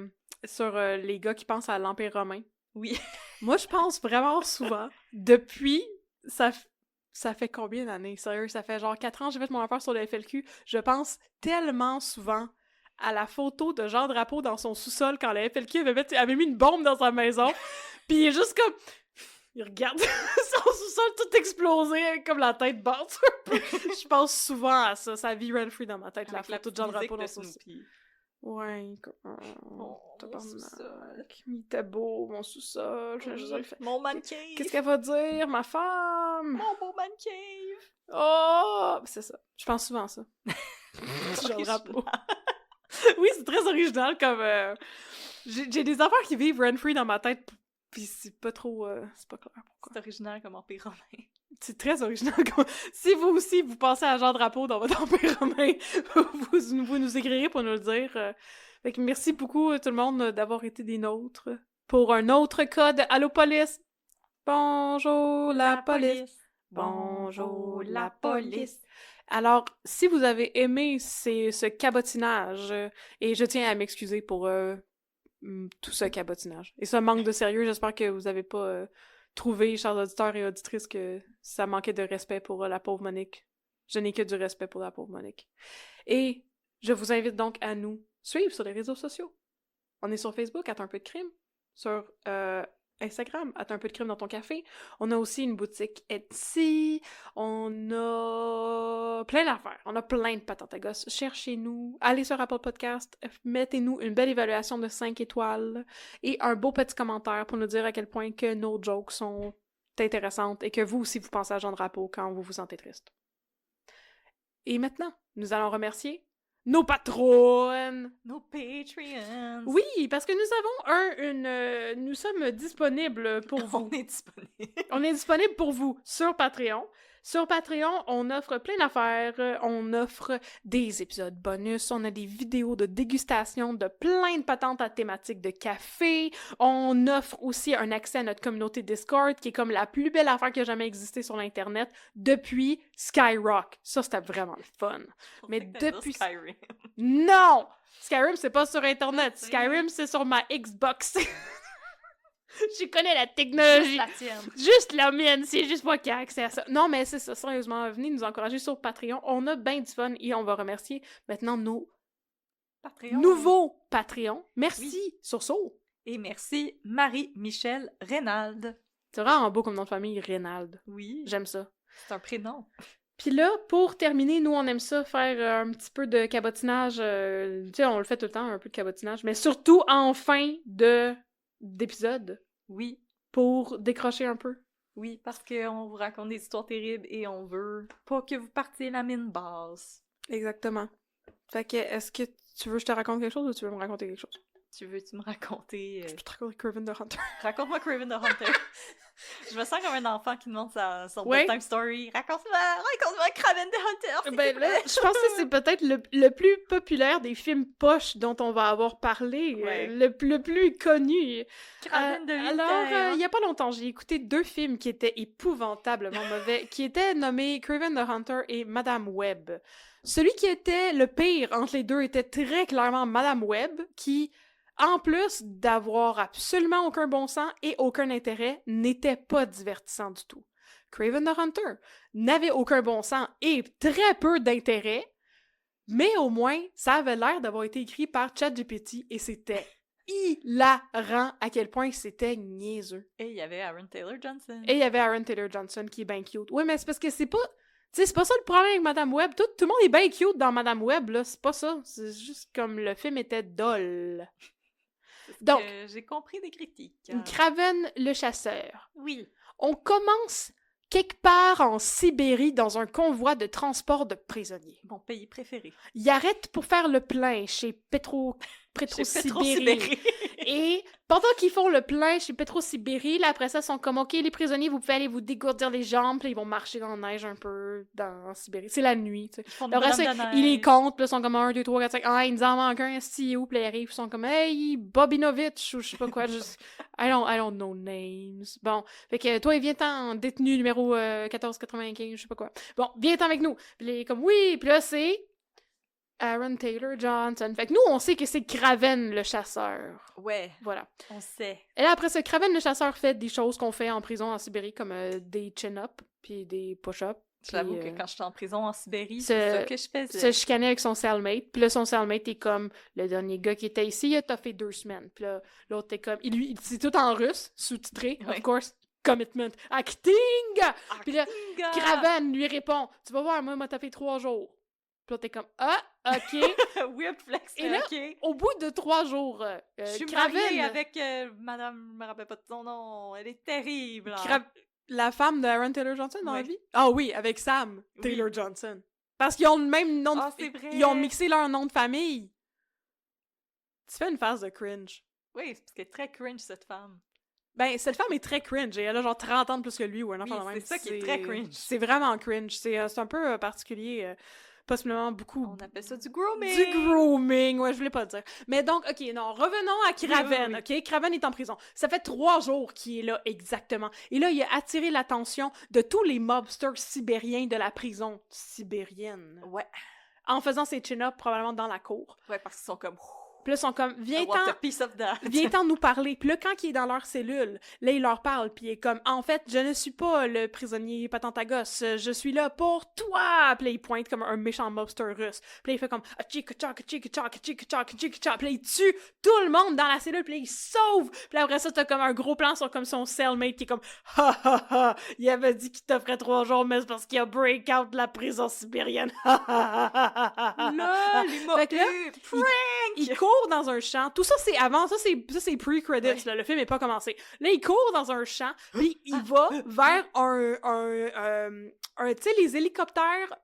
sur les gars qui pensent à l'Empire romain. Oui. Moi, je pense vraiment souvent, depuis... Ça fait combien d'années? Sérieux, ça fait genre 4 ans que j'ai fait mon affaire sur le FLQ. Je pense tellement souvent à la photo de Jean Drapeau dans son sous-sol quand le FLQ avait mis une bombe dans sa maison. Puis il est juste comme... Il regarde son sous-sol tout explosé avec comme la tête basse un peu. Je pense souvent à ça. Ça vit rent free dans ma tête, avec la photo de Jean Drapeau dans son sous-sol. Ouais, mon sous-sol. Il était beau, mon sous-sol. Mon man cave. Qu'est-ce qu'elle va dire, ma femme? Mon beau man cave. Oh! C'est ça. Je pense souvent à ça. Jean Drapeau. Oui, c'est très original comme... J'ai des affaires qui vivent rent-free dans ma tête, pis c'est pas trop... c'est pas clair pourquoi. C'est original comme Empire romain. C'est très original comme... Si vous aussi, vous pensez à Jean Drapeau dans votre Empire romain, vous nous écrirez pour nous le dire. Fait que merci beaucoup tout le monde d'avoir été des nôtres pour un autre code Allo Police. Bonjour la police. Bonjour la police. Alors, si vous avez aimé ce cabotinage, et je tiens à m'excuser pour tout ce cabotinage, et ce manque de sérieux, j'espère que vous n'avez pas trouvé, chers auditeurs et auditrices, que ça manquait de respect pour la pauvre Monique. Je n'ai que du respect pour la pauvre Monique. Et je vous invite donc à nous suivre sur les réseaux sociaux. On est sur Facebook, @ un peu de crime, sur Instagram, @ un peu de crime dans ton café. On a aussi une boutique Etsy. On a plein d'affaires. On a plein de patentes à gosse. Cherchez-nous. Allez sur Apple Podcast. Mettez-nous une belle évaluation de 5 étoiles et un beau petit commentaire pour nous dire à quel point que nos jokes sont intéressantes et que vous aussi vous pensez à Jean Drapeau quand vous vous sentez triste. Et maintenant, nous allons remercier nos patrons! Nos Patreons! Oui, parce que nous avons nous sommes disponibles pour vous. On est disponible. On est disponible pour vous sur Patreon. Sur Patreon, on offre plein d'affaires. On offre des épisodes bonus. On a des vidéos de dégustation de plein de patentes à thématique de café. On offre aussi un accès à notre communauté Discord, qui est comme la plus belle affaire qui a jamais existé sur l'Internet depuis Skyrock. Ça, c'était vraiment le fun. Mais depuis... Skyrim. Non! Skyrim, c'est pas sur Internet. Skyrim, c'est sur ma Xbox. Je connais la technologie. Juste la tienne. Juste la mienne, c'est juste moi qui ai accès à ça. Non, mais c'est ça, sérieusement, venez nous encourager sur Patreon. On a bien du fun et on va remercier maintenant nos nouveaux Patreons. Merci, Sursaut. Et merci Marie-Michel Reynald. C'est vraiment beau comme nom de famille, Reynald. Oui. J'aime ça. C'est un prénom. Puis là, pour terminer, nous, on aime ça, faire un petit peu de cabotinage. Tu sais, on le fait tout le temps, un peu de cabotinage, mais surtout en fin d'épisode. Oui. Pour décrocher un peu. Oui, parce qu'on vous raconte des histoires terribles et on veut pas que vous partiez la mine basse. Exactement. Fait que, est-ce que tu veux que je te raconte quelque chose ou tu veux me raconter quelque chose? Tu veux-tu me raconter... Je peux te raconter Kraven the Hunter. Raconte-moi Kraven the Hunter. Je me sens comme un enfant qui demande son Ouais. bedtime story. Raconte-moi Kraven the Hunter, s'il Ben te là, plaît. je pense que c'est peut-être le plus populaire des films poches dont on va avoir parlé, Ouais. le plus connu. Kraven the Hunter. Alors, il y a pas longtemps, j'ai écouté 2 films qui étaient épouvantablement mauvais, qui étaient nommés Kraven the Hunter et Madame Web. Celui qui était le pire entre les deux était très clairement Madame Web, qui, en plus d'avoir absolument aucun bon sens et aucun intérêt, n'était pas divertissant du tout. Kraven the Hunter n'avait aucun bon sens et très peu d'intérêt, mais au moins, ça avait l'air d'avoir été écrit par ChatGPT et c'était hilarant à quel point c'était niaiseux. Et il y avait Aaron Taylor Johnson. Et il y avait Aaron Taylor Johnson qui est bien cute. Oui, mais c'est parce que c'est pas... Tu sais, c'est pas ça le problème avec Madame Web. Tout le monde est bien cute dans Madame Web, là. C'est pas ça. C'est juste comme le film était dol. Donc, j'ai compris des critiques. Kraven le chasseur. Oui. On commence quelque part en Sibérie dans un convoi de transport de prisonniers. Mon pays préféré. Ils arrêtent pour faire le plein chez Petro-Sibérie. Et pendant qu'ils font le plein chez Petro-Sibérie, là, après ça, ils sont comme « Ok, les prisonniers, vous pouvez aller vous dégourdir les jambes. » Puis là, ils vont marcher dans la neige un peu en Sibérie. C'est la nuit, tu sais. Après ça, ils les comptent. Puis là, ils sont comme 1, 2, 3, 4, 5. Ah, il nous en manque un, CEO. Puis là, ils arrivent. Ils sont comme « Hey, Bobinovitch. » Ou je sais pas quoi. I don't know names. Bon. Fait que toi, viens-t'en détenu numéro 1495, je sais pas quoi. Bon, viens-t'en avec nous. Puis là, il est comme « Oui. » Puis là, c'est Aaron Taylor Johnson. Fait que nous, on sait que c'est Kraven le chasseur. Ouais. Voilà. On sait. Et là, après ça, Kraven le chasseur fait des choses qu'on fait en prison en Sibérie, comme des chin-ups, puis des push-ups. J'avoue que quand j'étais en prison en Sibérie, se- c'est ça que je faisais. Se chicaner avec son cellmate. Puis là, son cellmate est comme le dernier gars qui était ici, il a fait 2 semaines. Puis là, l'autre est comme... c'est tout en russe, sous-titré, Ouais. of course. Commitment. Acting! Puis là, Kraven lui répond, tu vas voir, moi, il m'a tapé 3 jours. Puis là, t'es comme, ah, ok. Weird flex, Et là, ok. Au bout de 3 jours, Je suis Kraven... mariée avec madame, je me rappelle pas de son nom, elle est terrible. La femme de Aaron Taylor Johnson dans la Ouais. vie? Ah oui, avec Sam Taylor Johnson. Parce qu'ils ont le même nom de... Ah, c'est vrai. Ils ont mixé leur nom de famille. Tu fais une phase de cringe. Oui, c'est parce qu'elle est très cringe, cette femme. Ben, cette femme est très cringe et elle a genre 30 ans de plus que lui ou un enfant de même. c'est ça qui est très cringe. C'est vraiment cringe. C'est un peu particulier. Possiblement beaucoup... On appelle ça du grooming. Du grooming, ouais, je voulais pas le dire. Mais donc, ok, non, revenons à Kraven, ok? Kraven est en prison. Ça fait 3 jours qu'il est là, exactement. Et là, il a attiré l'attention de tous les mobsters sibériens de la prison sibérienne. Ouais. En faisant ses chin-ups, probablement dans la cour. Ouais, parce qu'ils sont comme... Puis là, ils sont comme, I want a piece of that. viens-t'en nous parler. Puis là, quand il est dans leur cellule, là, il leur parle, puis il est comme, en fait, je ne suis pas le prisonnier patentagos, je suis là pour toi! Puis là, il pointe comme un méchant mobster russe. Puis là, il fait comme, achik-chak, achik-chak, achik-chak, achik-chak. Puis là, il tue tout le monde dans la cellule, puis là, il sauve! Puis là, après ça, t'as comme un gros plan sur comme son cellmate qui est comme, ha ha ha, il avait dit qu'il t'offrait 3 jours, mais c'est parce qu'il a break out de la prison sibérienne. Ha ha ha ha ha. Lol, il m'a Fait que là, eu! Prank! Il court dans un champ. Tout ça, c'est avant. Ça, c'est pre-credits. Ouais. Là. Le film n'est pas commencé. Là, il court dans un champ, puis il va vers tu sais, les hélicoptères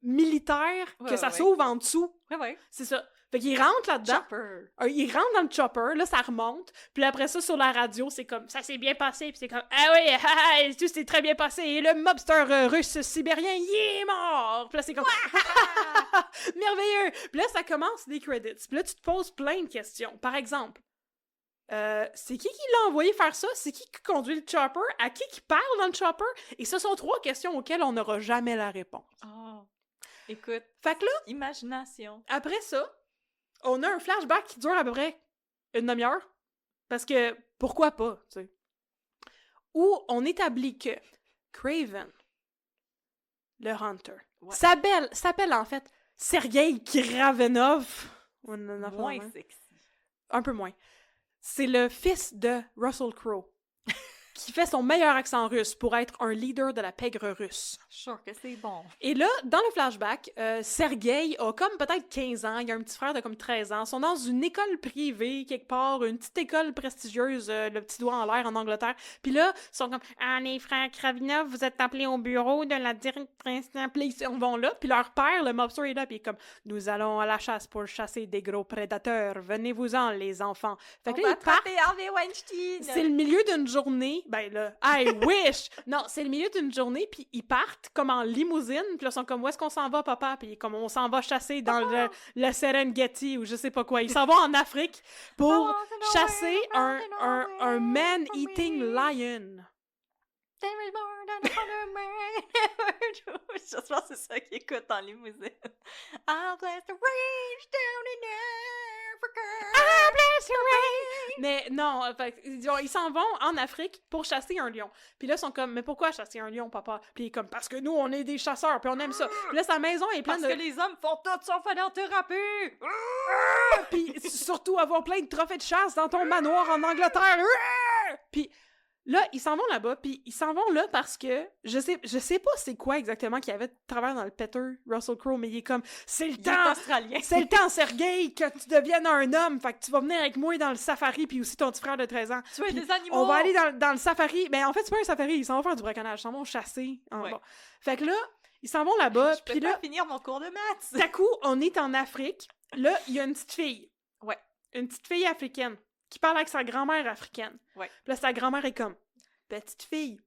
militaires, que ça s'ouvre en dessous. Ouais. C'est ça. Fait qu'il rentre là-dedans. Chopper. Il rentre dans le chopper, là, ça remonte. Puis après ça, sur la radio, c'est comme, ça s'est bien passé. Puis c'est comme, ah oui, tout s'est très bien passé. Et le mobster russe sibérien, il est mort. Puis là, c'est comme, merveilleux. Puis là, ça commence des credits. Puis là, tu te poses plein de questions. Par exemple, c'est qui l'a envoyé faire ça? C'est qui conduit le chopper? À qui parle dans le chopper? Et ce sont 3 questions auxquelles on n'aura jamais la réponse. Oh. Écoute. Fait que là, imagination. après ça, on a un flashback qui dure à peu près une demi-heure. Parce que, pourquoi pas, tu sais. Où on établit que Kraven, le Hunter, s'appelle en fait Sergei Kravenov. Moins sexy. Un peu moins. C'est le fils de Russell Crowe, qui fait son meilleur accent russe pour être un leader de la pègre russe. Sûr que c'est bon. Et là, dans le flashback, Sergei a comme peut-être 15 ans, il a un petit frère de comme 13 ans, ils sont dans une école privée, quelque part, une petite école prestigieuse, le petit doigt en l'air en Angleterre. Puis là, ils sont comme « Ah, les frères Kravinov, vous êtes appelés au bureau de la directrice. » Puis ils vont là, puis leur père, le mobster, est là, puis il est comme « Nous allons à la chasse pour chasser des gros prédateurs, venez-vous-en, les enfants. » Fait que là, ils partent. Harvey Weinstein! C'est le milieu d'une journée Ben là, I wish! Non, c'est le milieu d'une journée, puis ils partent comme en limousine, puis là, ils sont comme, où est-ce qu'on s'en va, papa? Puis comme, on s'en va chasser dans le Serengeti, ou je sais pas quoi. Ils s'en vont en Afrique pour chasser un man-eating lion. Je pense que c'est ça qu'ils écoutent en limousine. I'll bless the range down in Africa. I'll bless the range. Mais non, fait, ils s'en vont en Afrique pour chasser un lion. Puis là, ils sont comme, mais pourquoi chasser un lion, papa? Puis il est comme, parce que nous, on est des chasseurs, puis on aime ça. Puis là, sa maison est pleine Parce que les hommes font tout sauf aller en thérapie. Puis surtout avoir plein de trophées de chasse dans ton manoir en Angleterre. Puis là, ils s'en vont là-bas, puis ils s'en vont là parce que je sais pas c'est quoi exactement qu'il y avait de travers dans le Peter Russell Crowe, mais il est comme, c'est le temps, australien. c'est le temps, Sergei, que tu deviennes un homme, fait que tu vas venir avec moi dans le safari, puis aussi ton petit frère de 13 ans. Tu es des animaux. On va aller dans le safari, ben en fait c'est pas un safari, ils s'en vont faire du braconnage, ils s'en vont chasser. Ouais. Bon. Fait que là, ils s'en vont là-bas, puis là, finir mon cours de maths. tout à coup, on est en Afrique, là, il y a une petite fille. Ouais. Une petite fille africaine qui parle avec sa grand-mère africaine. Ouais. Puis là, sa grand-mère est comme, petite fille,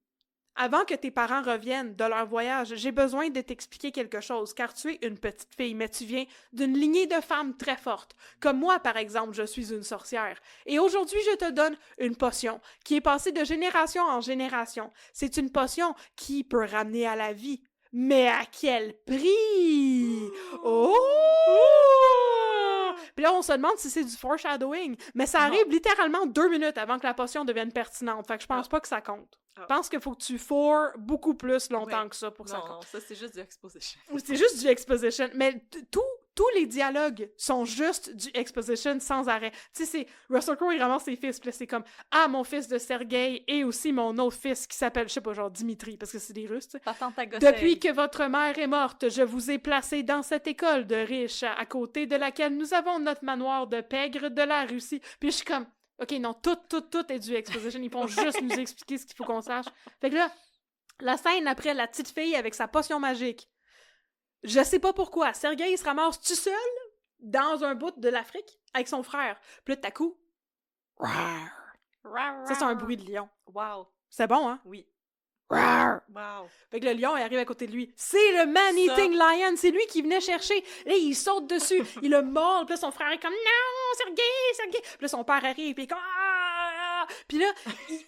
avant que tes parents reviennent de leur voyage, j'ai besoin de t'expliquer quelque chose, car tu es une petite fille, mais tu viens d'une lignée de femmes très fortes. Comme moi, par exemple, je suis une sorcière. Et aujourd'hui, je te donne une potion qui est passée de génération en génération. C'est une potion qui peut ramener à la vie. Mais à quel prix? Oh! Puis là, on se demande si c'est du foreshadowing. Mais ça arrive littéralement 2 minutes avant que la potion devienne pertinente. Fait que je pense pas que ça compte. Je pense qu'il faut que tu fores beaucoup plus longtemps que ça pour que ça compte. Non, ça, c'est juste du exposition. C'est juste du exposition. Mais tous les dialogues sont juste du exposition sans arrêt. Tu sais, c'est Russell Crowe, il ramasse ses fils, puis là, c'est comme « Ah, mon fils de Sergei et aussi mon autre fils qui s'appelle, je sais pas, genre Dimitri, parce que c'est des Russes, tu sais. Depuis que votre mère est morte, je vous ai placé dans cette école de riches, à côté de laquelle nous avons notre manoir de pègre de la Russie. » Puis je suis comme « Ok, non, tout est du exposition. Ils font juste nous expliquer ce qu'il faut qu'on sache. » Fait que là, la scène après la petite fille avec sa potion magique, je sais pas pourquoi, Sergei se ramasse tout seul dans un bout de l'Afrique avec son frère. Puis là, tout à coup, ça, c'est un bruit de lion. Wow. C'est bon, hein? Oui. Wow. Fait que le lion, il arrive à côté de lui. C'est le man-eating lion! C'est lui qui venait chercher. Là, il saute dessus. Il le mord. Puis là, son frère est comme « Non, Sergei! » Puis là, son père arrive. Puis il est comme « Ah! » Puis là,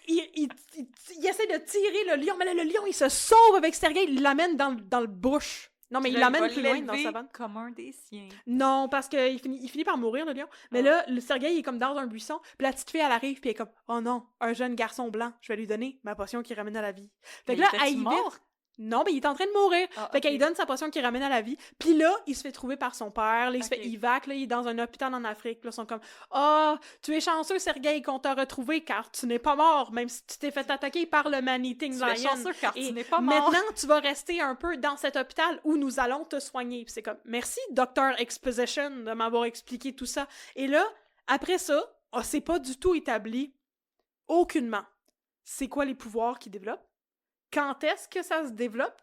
il essaie de tirer le lion. Mais là, le lion, il se sauve avec Sergei. Il l'amène dans le bush. Non, mais il l'amène plus loin dans sa bande. Comme un des siens. Non, parce qu'il finit par mourir, le lion. Mais là, le Sergei, il est comme dans un buisson. Puis la petite fille, elle arrive, puis elle est comme « Oh non, un jeune garçon blanc. Je vais lui donner ma potion qui ramène à la vie. » Fait que là, elle y mort? Non, mais il est en train de mourir. Fait qu'elle lui donne sa potion qui ramène à la vie. Puis là, il se fait trouver par son père. Là, il se fait évac. Là, il est dans un hôpital en Afrique. Là, ils sont comme « Ah, tu es chanceux, Sergei, qu'on t'a retrouvé, car tu n'es pas mort, même si tu t'es fait attaquer par le man-eating lion. Tu es chanceux, car tu n'es pas mort. Maintenant, tu vas rester un peu dans cet hôpital où nous allons te soigner. » Puis c'est comme « Merci, Dr. Exposition, de m'avoir expliqué tout ça. » Et là, après ça, c'est pas du tout établi, aucunement, c'est quoi les pouvoirs qu'il développe. Quand est-ce que ça se développe?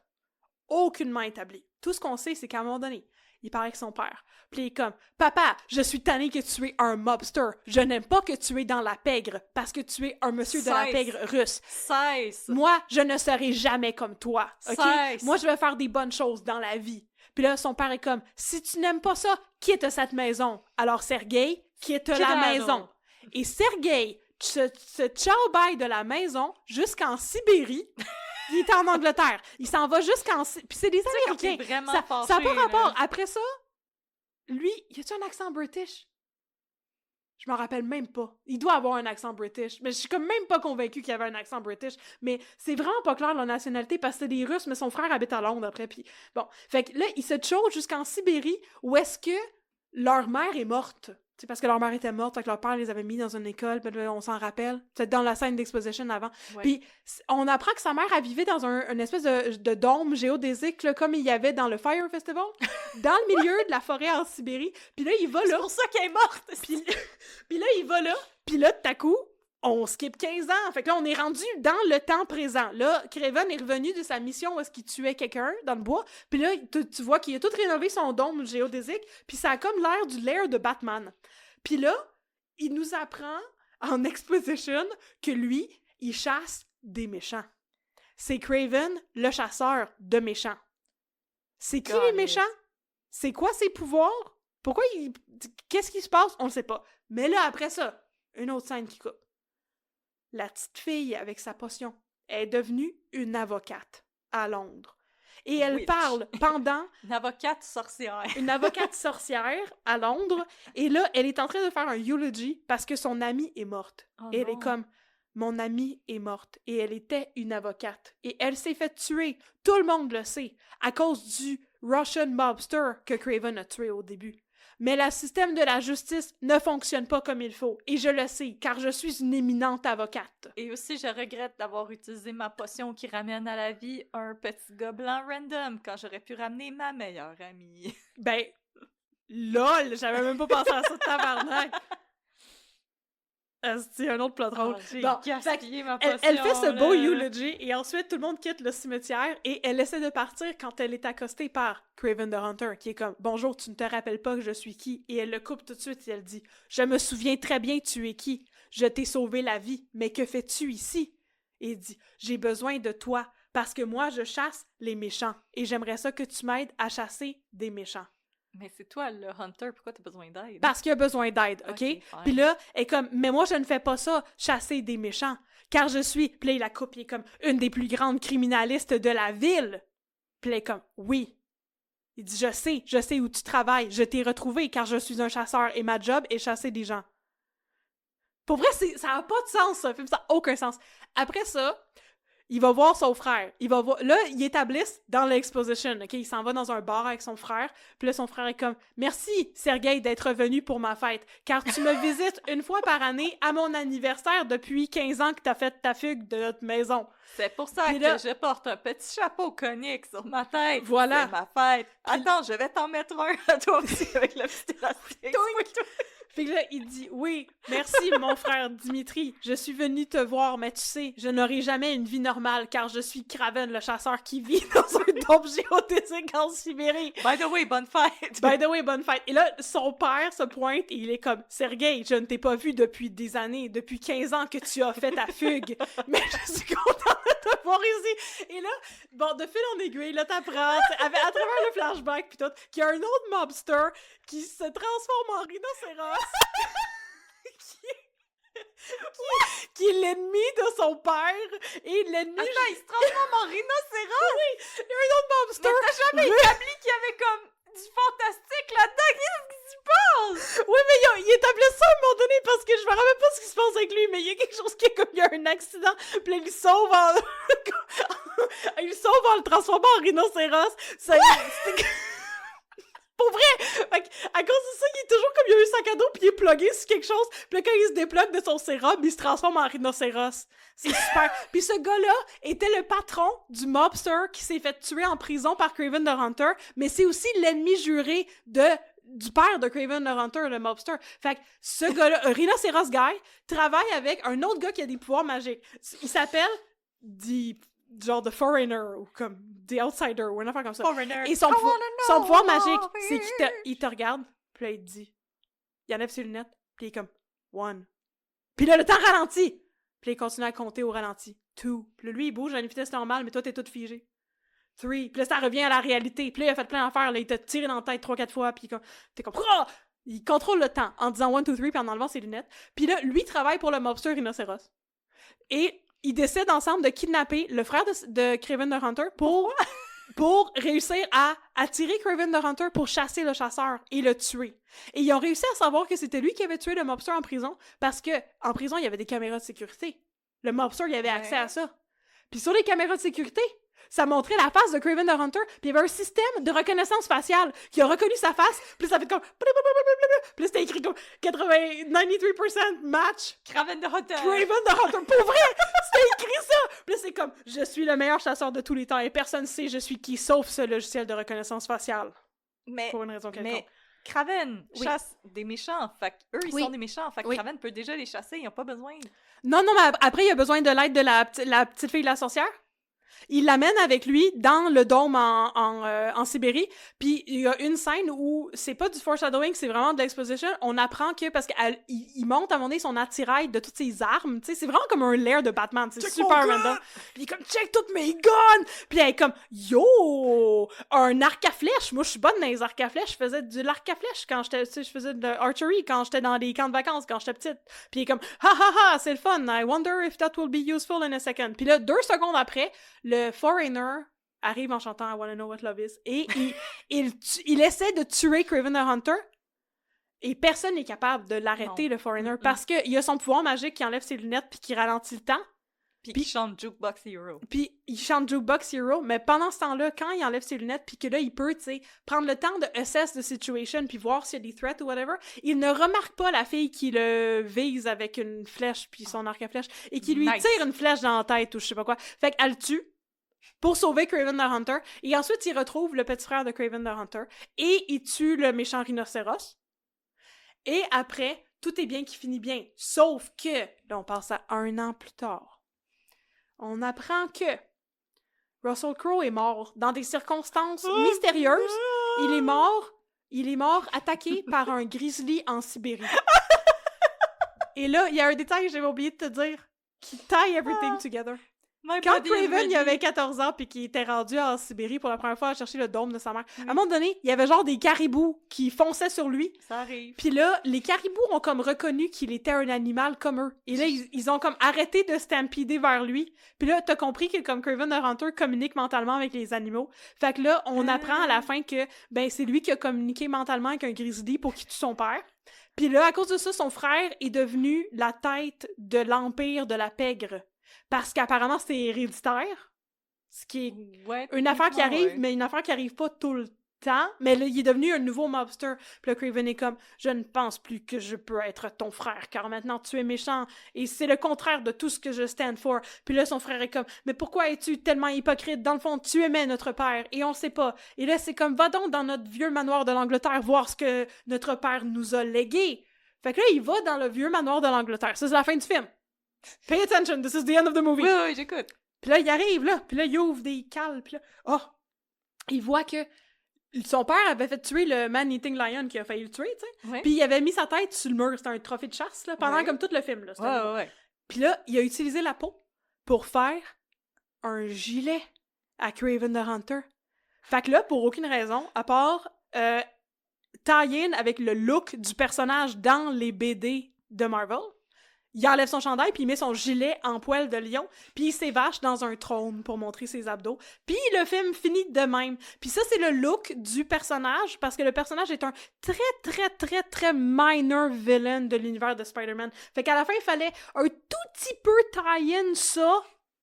Aucunement établi. Tout ce qu'on sait, c'est qu'à un moment donné, il parle avec son père. Puis il est comme « Papa, je suis tanné que tu es un mobster. Je n'aime pas que tu es dans la pègre parce que tu es un monsieur de la pègre russe. Cesse! Moi, je ne serai jamais comme toi. OK? Moi, je vais faire des bonnes choses dans la vie. » Puis là, son père est comme « Si tu n'aimes pas ça, quitte cette maison. » Alors, Sergei, quitte la maison. Et Sergei se ciao-bye de la maison jusqu'en Sibérie. Il est en Angleterre. Il s'en va jusqu'en... Puis c'est des Américains. Ça n'a pas rapport. Après ça, lui, y a-tu un accent british? Je m'en rappelle même pas. Il doit avoir un accent british. Mais je suis comme même pas convaincue qu'il y avait un accent british. Mais c'est vraiment pas clair leur nationalité parce que c'est des Russes, mais son frère habite à Londres après. Puis bon. Fait que là, il se chose jusqu'en Sibérie où est-ce que leur mère est morte. C'est parce que leur mère était morte, fait que leur père les avait mis dans une école, puis on s'en rappelle. C'est dans la scène d'exposition avant. Ouais. Puis on apprend que sa mère, elle vivait dans une espèce de dôme géodésique, là, comme il y avait dans le Fire Festival, dans le milieu de la forêt en Sibérie. Puis là, il va là. C'est pour ça qu'elle est morte! Puis là, il va là. Puis là, tout à coup, on skip 15 ans. Fait que là, on est rendu dans le temps présent. Là, Craven est revenu de sa mission où est-ce qu'il tuait quelqu'un dans le bois. Puis là, tu vois qu'il a tout rénové son dôme géodésique. Puis ça a comme l'air du lair de Batman. Puis là, il nous apprend en exposition que lui, il chasse des méchants. C'est Kraven, le chasseur de méchants. C'est qui les Caliste. méchants? C'est quoi ses pouvoirs? Pourquoi il... Qu'est-ce qui se passe? On le sait pas. Mais là, après ça, une autre scène qui coupe. La petite fille avec sa potion est devenue une avocate à Londres. Et elle Witch. parle pendant Une avocate sorcière. une avocate sorcière à Londres. Et là, elle est en train de faire un eulogy parce que son amie est morte. Oh Et elle non. est comme, mon amie est morte. Et elle était une avocate. Et elle s'est fait tuer. Tout le monde le sait. À cause du Russian mobster que Kraven a tué au début. Mais le système de la justice ne fonctionne pas comme il faut. Et je le sais, car je suis une éminente avocate. Et aussi, je regrette d'avoir utilisé ma potion qui ramène à la vie un petit gobelin random quand j'aurais pu ramener ma meilleure amie. Ben, lol, j'avais même pas pensé à ça, tabarnak. C'est un autre plot hole. J'ai Bon, gaspillé ma Elle, potion. elle fait ce beau là. eulogy et ensuite tout le monde quitte le cimetière et elle essaie de partir quand elle est accostée par Kraven the Hunter qui est comme « Bonjour, tu ne te rappelles pas que je suis qui? » Et elle le coupe tout de suite et elle dit « Je me souviens très bien tu es qui. Je t'ai sauvé la vie, mais que fais-tu ici? » Et il dit « J'ai besoin de toi parce que moi je chasse les méchants et j'aimerais ça que tu m'aides à chasser des méchants. » Mais c'est toi le hunter, pourquoi t'as besoin d'aide? Parce qu'il a besoin d'aide, OK? fine. Puis là, elle est comme, mais moi, je ne fais pas ça, chasser des méchants, car je suis... Puis là, il la coupe, il est comme, une des plus grandes criminalistes de la ville. Puis là, elle est comme, oui. Il dit, je sais où tu travailles, je t'ai retrouvé, car je suis un chasseur, et ma job est chasser des gens. Pour vrai, ça n'a pas de sens, ça n'a aucun sens. Après ça, il va voir son frère. Là, ils établissent dans l'exposition, OK? Il s'en va dans un bar avec son frère. Puis là, son frère est comme « Merci, Sergei, d'être venu pour ma fête, car tu me visites une fois par année à mon anniversaire depuis 15 ans que t'as fait ta fugue de notre maison. C'est pour ça Puis que là- je porte un petit chapeau conique sur ma tête. Voilà. C'est ma fête. Attends, je vais t'en mettre un à toi aussi avec le petit élastique. Puis là, il dit « Oui, merci, mon frère Dimitri. Je suis venu te voir, mais tu sais, je n'aurai jamais une vie normale, car je suis Kraven, le chasseur qui vit dans un dôme géodésique en Sibérie. » By the way, bonne fête! By the way, bonne fête. Et là, son père se pointe et il est comme « Sergei, je ne t'ai pas vu depuis des années, depuis 15 ans que tu as fait ta fugue, mais je suis contente de te voir ici. » Et là, bon, de fil en aiguille, là, t'apprends, à travers le flashback pis tout, qu'il y a un autre mobster qui se transforme en rhinocéros. qui est l'ennemi de son père et l'ennemi... Attends, il se transforme en rhinocéros! Il y a un autre mobster. Mais t'as jamais établi qu'il y avait comme du fantastique là-dedans? Qu'est-ce qui se passe? Oui, mais il établit ça à un moment donné parce que je me rappelle pas ce qui se passe avec lui, mais il y a quelque chose qui est comme il y a un accident, puis là, il sauve en... il sauve en le transformant en rhinocéros. C'est... Pour vrai! Fait à cause de ça, il est toujours comme il y a un sac à dos pis il est plugué sur quelque chose. Pis là, quand il se déplugue de son sérum, il se transforme en rhinocéros. C'est super. Pis ce gars-là était le patron du mobster qui s'est fait tuer en prison par Kraven the Hunter, mais c'est aussi l'ennemi juré du père de Kraven the Hunter, le mobster. Fait que ce gars-là, un rhinocéros guy, travaille avec un autre gars qui a des pouvoirs magiques. Il s'appelle genre The Foreigner, ou comme The Outsider, ou une affaire comme ça. Foreigner. Et son pouvoir magique, c'est qu'il te regarde, puis là, il te dit, il enlève ses lunettes, puis il est comme, 1. Puis là, le temps ralentit. Puis là, il continue à compter au ralenti. 2. Puis là, lui, il bouge à une vitesse normale, mais toi, t'es toute figée. 3. Puis là, ça revient à la réalité. Puis là, il a fait plein d'affaires, là, il t'a tiré dans la tête 3-4 fois, puis t'es comme, oh! Il contrôle le temps en disant 1, 2, 3, puis en enlevant ses lunettes. Puis là, lui travaille pour le mobster rhinocéros. Et ils décident ensemble de kidnapper le frère de Kraven the Hunter pour réussir à attirer Kraven the Hunter pour chasser le chasseur et le tuer. Et ils ont réussi à savoir que c'était lui qui avait tué le mobster en prison parce que en prison, il y avait des caméras de sécurité. Le mobster, il avait accès à ça. Puis sur les caméras de sécurité, ça montrait la face de Kraven the Hunter, puis il y avait un système de reconnaissance faciale qui a reconnu sa face, puis ça fait comme... Puis là, c'était écrit comme 93% match Kraven the Hunter! Kraven the Hunter. Pour vrai! C'était écrit ça! Puis là, c'est comme, je suis le meilleur chasseur de tous les temps et personne ne sait je suis qui, sauf ce logiciel de reconnaissance faciale. Mais, Pour une raison quelconque. mais Kraven Oui. chasse des méchants, fait eux, ils Oui. sont des méchants, fait que Oui. Kraven peut déjà les chasser, ils n'ont pas besoin. Non, mais après, il a besoin de l'aide de la petite fille de la sorcière. Il l'amène avec lui dans le dôme en Sibérie, puis il y a une scène où c'est pas du foreshadowing, c'est vraiment de l'exposition. On apprend que, parce qu'il monte à un moment donné son attirail de toutes ses armes, tu sais, c'est vraiment comme un lair de Batman, c'est super random. Puis il est comme, check toutes mes guns! Puis elle est comme, yo! Un arc à flèche! Moi, je suis bonne dans les arcs à flèche, je faisais de l'arc à flèche quand j'étais, tu sais, je faisais de l'archery quand j'étais dans des camps de vacances, quand j'étais petite. Puis il est comme, ha ha ha, c'est le fun, I wonder if that will be useful in a second. Puis là, 2 secondes après, le Foreigner arrive en chantant I Wanna Know What Love Is et il essaie de tuer Kraven the Hunter et personne n'est capable de l'arrêter, le Foreigner, parce qu'il a son pouvoir magique qui enlève ses lunettes puis qui ralentit le temps. Puis il chante Jukebox Hero. Puis il chante Jukebox Hero, mais pendant ce temps-là, quand il enlève ses lunettes puis que là, il peut, tu sais, prendre le temps de assess the situation puis voir s'il y a des threats ou whatever, il ne remarque pas la fille qui le vise avec une flèche puis son arc à flèche et qui lui tire une flèche dans la tête ou je sais pas quoi. Fait qu'elle le tue pour sauver Kraven the Hunter. Et ensuite, il retrouve le petit frère de Kraven the Hunter et il tue le méchant rhinocéros. Et après, tout est bien qui finit bien. Sauf que, là, on passe à 1 an plus tard. On apprend que Russell Crowe est mort dans des circonstances mystérieuses. Il est mort attaqué par un grizzly en Sibérie. Et là, il y a un détail que j'avais oublié de te dire qui tie everything together. Quand Kraven, il avait 14 ans puis qu'il était rendu en Sibérie pour la première fois à chercher le dôme de sa mère, à un moment donné, il y avait genre des caribous qui fonçaient sur lui. Ça arrive. Puis là, les caribous ont comme reconnu qu'il était un animal comme eux. Et là, ils ont comme arrêté de stampeder vers lui. Puis là, t'as compris que comme Kraven the Hunter communique mentalement avec les animaux. Fait que là, on apprend à la fin que ben c'est lui qui a communiqué mentalement avec un grizzly pour qu'il tue son père. Puis là, à cause de ça, son frère est devenu la tête de l'empire de la pègre. Parce qu'apparemment, c'est héréditaire. Ce qui est une affaire qui arrive, mais une affaire qui arrive pas tout le temps. Mais là, il est devenu un nouveau mobster. Puis là, Kraven est comme, je ne pense plus que je peux être ton frère, car maintenant tu es méchant. Et c'est le contraire de tout ce que je stand for. Puis là, son frère est comme, mais pourquoi es-tu tellement hypocrite? Dans le fond, tu aimais notre père, et on sait pas. Et là, c'est comme, va donc dans notre vieux manoir de l'Angleterre voir ce que notre père nous a légué. Fait que là, il va dans le vieux manoir de l'Angleterre. Ça, c'est la fin du film. Pay attention, this is the end of the movie. Oui, j'écoute. Puis là, il arrive, là. Puis là, il ouvre des cales. Puis là, il voit que son père avait fait tuer le Man-Eating Lion qui a failli le tuer, tu sais. Ouais. Puis il avait mis sa tête sur le mur. C'était un trophée de chasse, là, pendant comme tout le film, là. Ouais. Puis là, il a utilisé la peau pour faire un gilet à Kraven the Hunter. Fait que là, pour aucune raison, à part tie-in avec le look du personnage dans les BD de Marvel, il enlève son chandail, puis il met son gilet en poil de lion, puis il s'évache dans un trône pour montrer ses abdos. Puis le film finit de même. Puis ça, c'est le look du personnage, parce que le personnage est un très minor villain de l'univers de Spider-Man. Fait qu'à la fin, il fallait un tout petit peu tie-in ça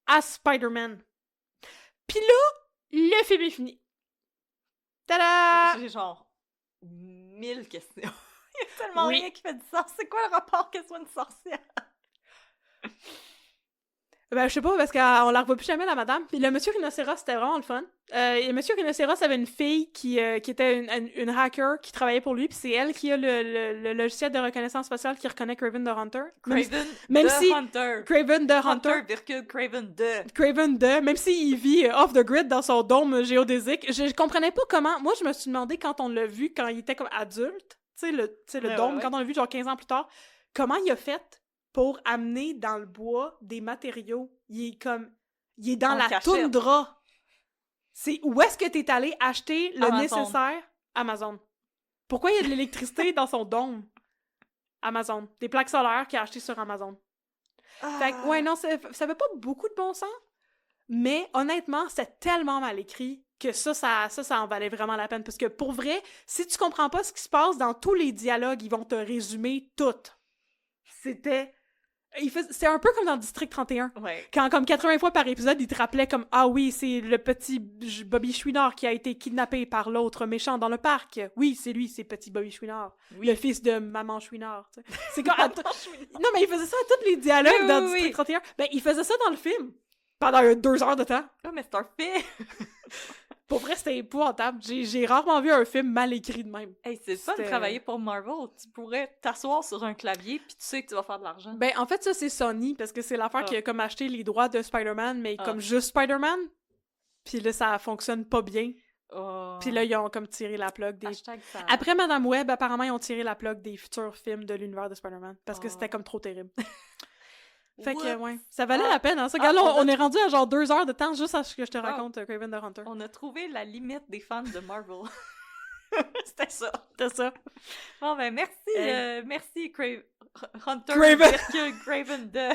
à Spider-Man. Puis là, le film est fini. Tada! J'ai genre 1000 questions. Il y a tellement rien qui fait du sens. C'est quoi le rapport qu'elle soit une sorcière? Ben, je sais pas, parce qu'on la revoit plus jamais, la madame. Puis le monsieur Rhinocéros, c'était vraiment le fun. Et le monsieur Rhinocéros avait une fille qui était une hacker qui travaillait pour lui, puis c'est elle qui a le logiciel de reconnaissance faciale qui reconnaît Kraven the Hunter. Kraven the Hunter. Kraven the, même s'il vit off the grid dans son dôme géodésique. Je comprenais pas comment. Moi, je me suis demandé quand on l'a vu, quand il était comme adulte, tu sais, le dôme, quand on l'a vu genre 15 ans plus tard, comment il a fait pour amener dans le bois des matériaux. Il est dans la toundra. C'est où est-ce que t'es allé acheter le nécessaire? Amazon. Pourquoi il y a de l'électricité dans son dôme? Amazon. Des plaques solaires qu'il a achetées sur Amazon. Fait que, ouais, non, ça fait pas beaucoup de bon sens, mais honnêtement, c'est tellement mal écrit que ça en valait vraiment la peine. Parce que pour vrai, si tu comprends pas ce qui se passe dans tous les dialogues, ils vont te résumer tout. C'est un peu comme dans District 31. Ouais. Quand, comme 80 fois par épisode, il te rappelait comme « Ah oui, c'est le petit Bobby Chouinard qui a été kidnappé par l'autre méchant dans le parc. Oui, c'est lui, c'est petit Bobby Chouinard. Oui. Le fils de Maman Chouinard. » C'est comme... Non, mais il faisait ça à tous les dialogues dans District 31. Ben, il faisait ça dans le film. Pendant 2 heures de temps. Oh, mais c'est un film! Pour vrai, c'était épouvantable. J'ai rarement vu un film mal écrit de même. Hey, c'est fun de travailler pour Marvel. Tu pourrais t'asseoir sur un clavier puis tu sais que tu vas faire de l'argent. Ben, en fait, ça, c'est Sony, parce que c'est l'affaire qui a comme acheté les droits de Spider-Man, mais comme juste Spider-Man. Puis là, ça fonctionne pas bien. Oh. Puis là, ils ont comme tiré la plug des... Hashtag ça. Après Madame Web, apparemment, ils ont tiré la plug des futurs films de l'univers de Spider-Man. Parce que c'était comme trop terrible. Fait que, ouais. Ça valait la peine, hein. Ça, regarde, là, on est rendu à genre 2 heures de temps juste à ce que je te raconte Kraven the Hunter. On a trouvé la limite des fans de Marvel. C'était ça. C'était ça. Bon, ben, merci, Hunter. Kraven. Kraven de...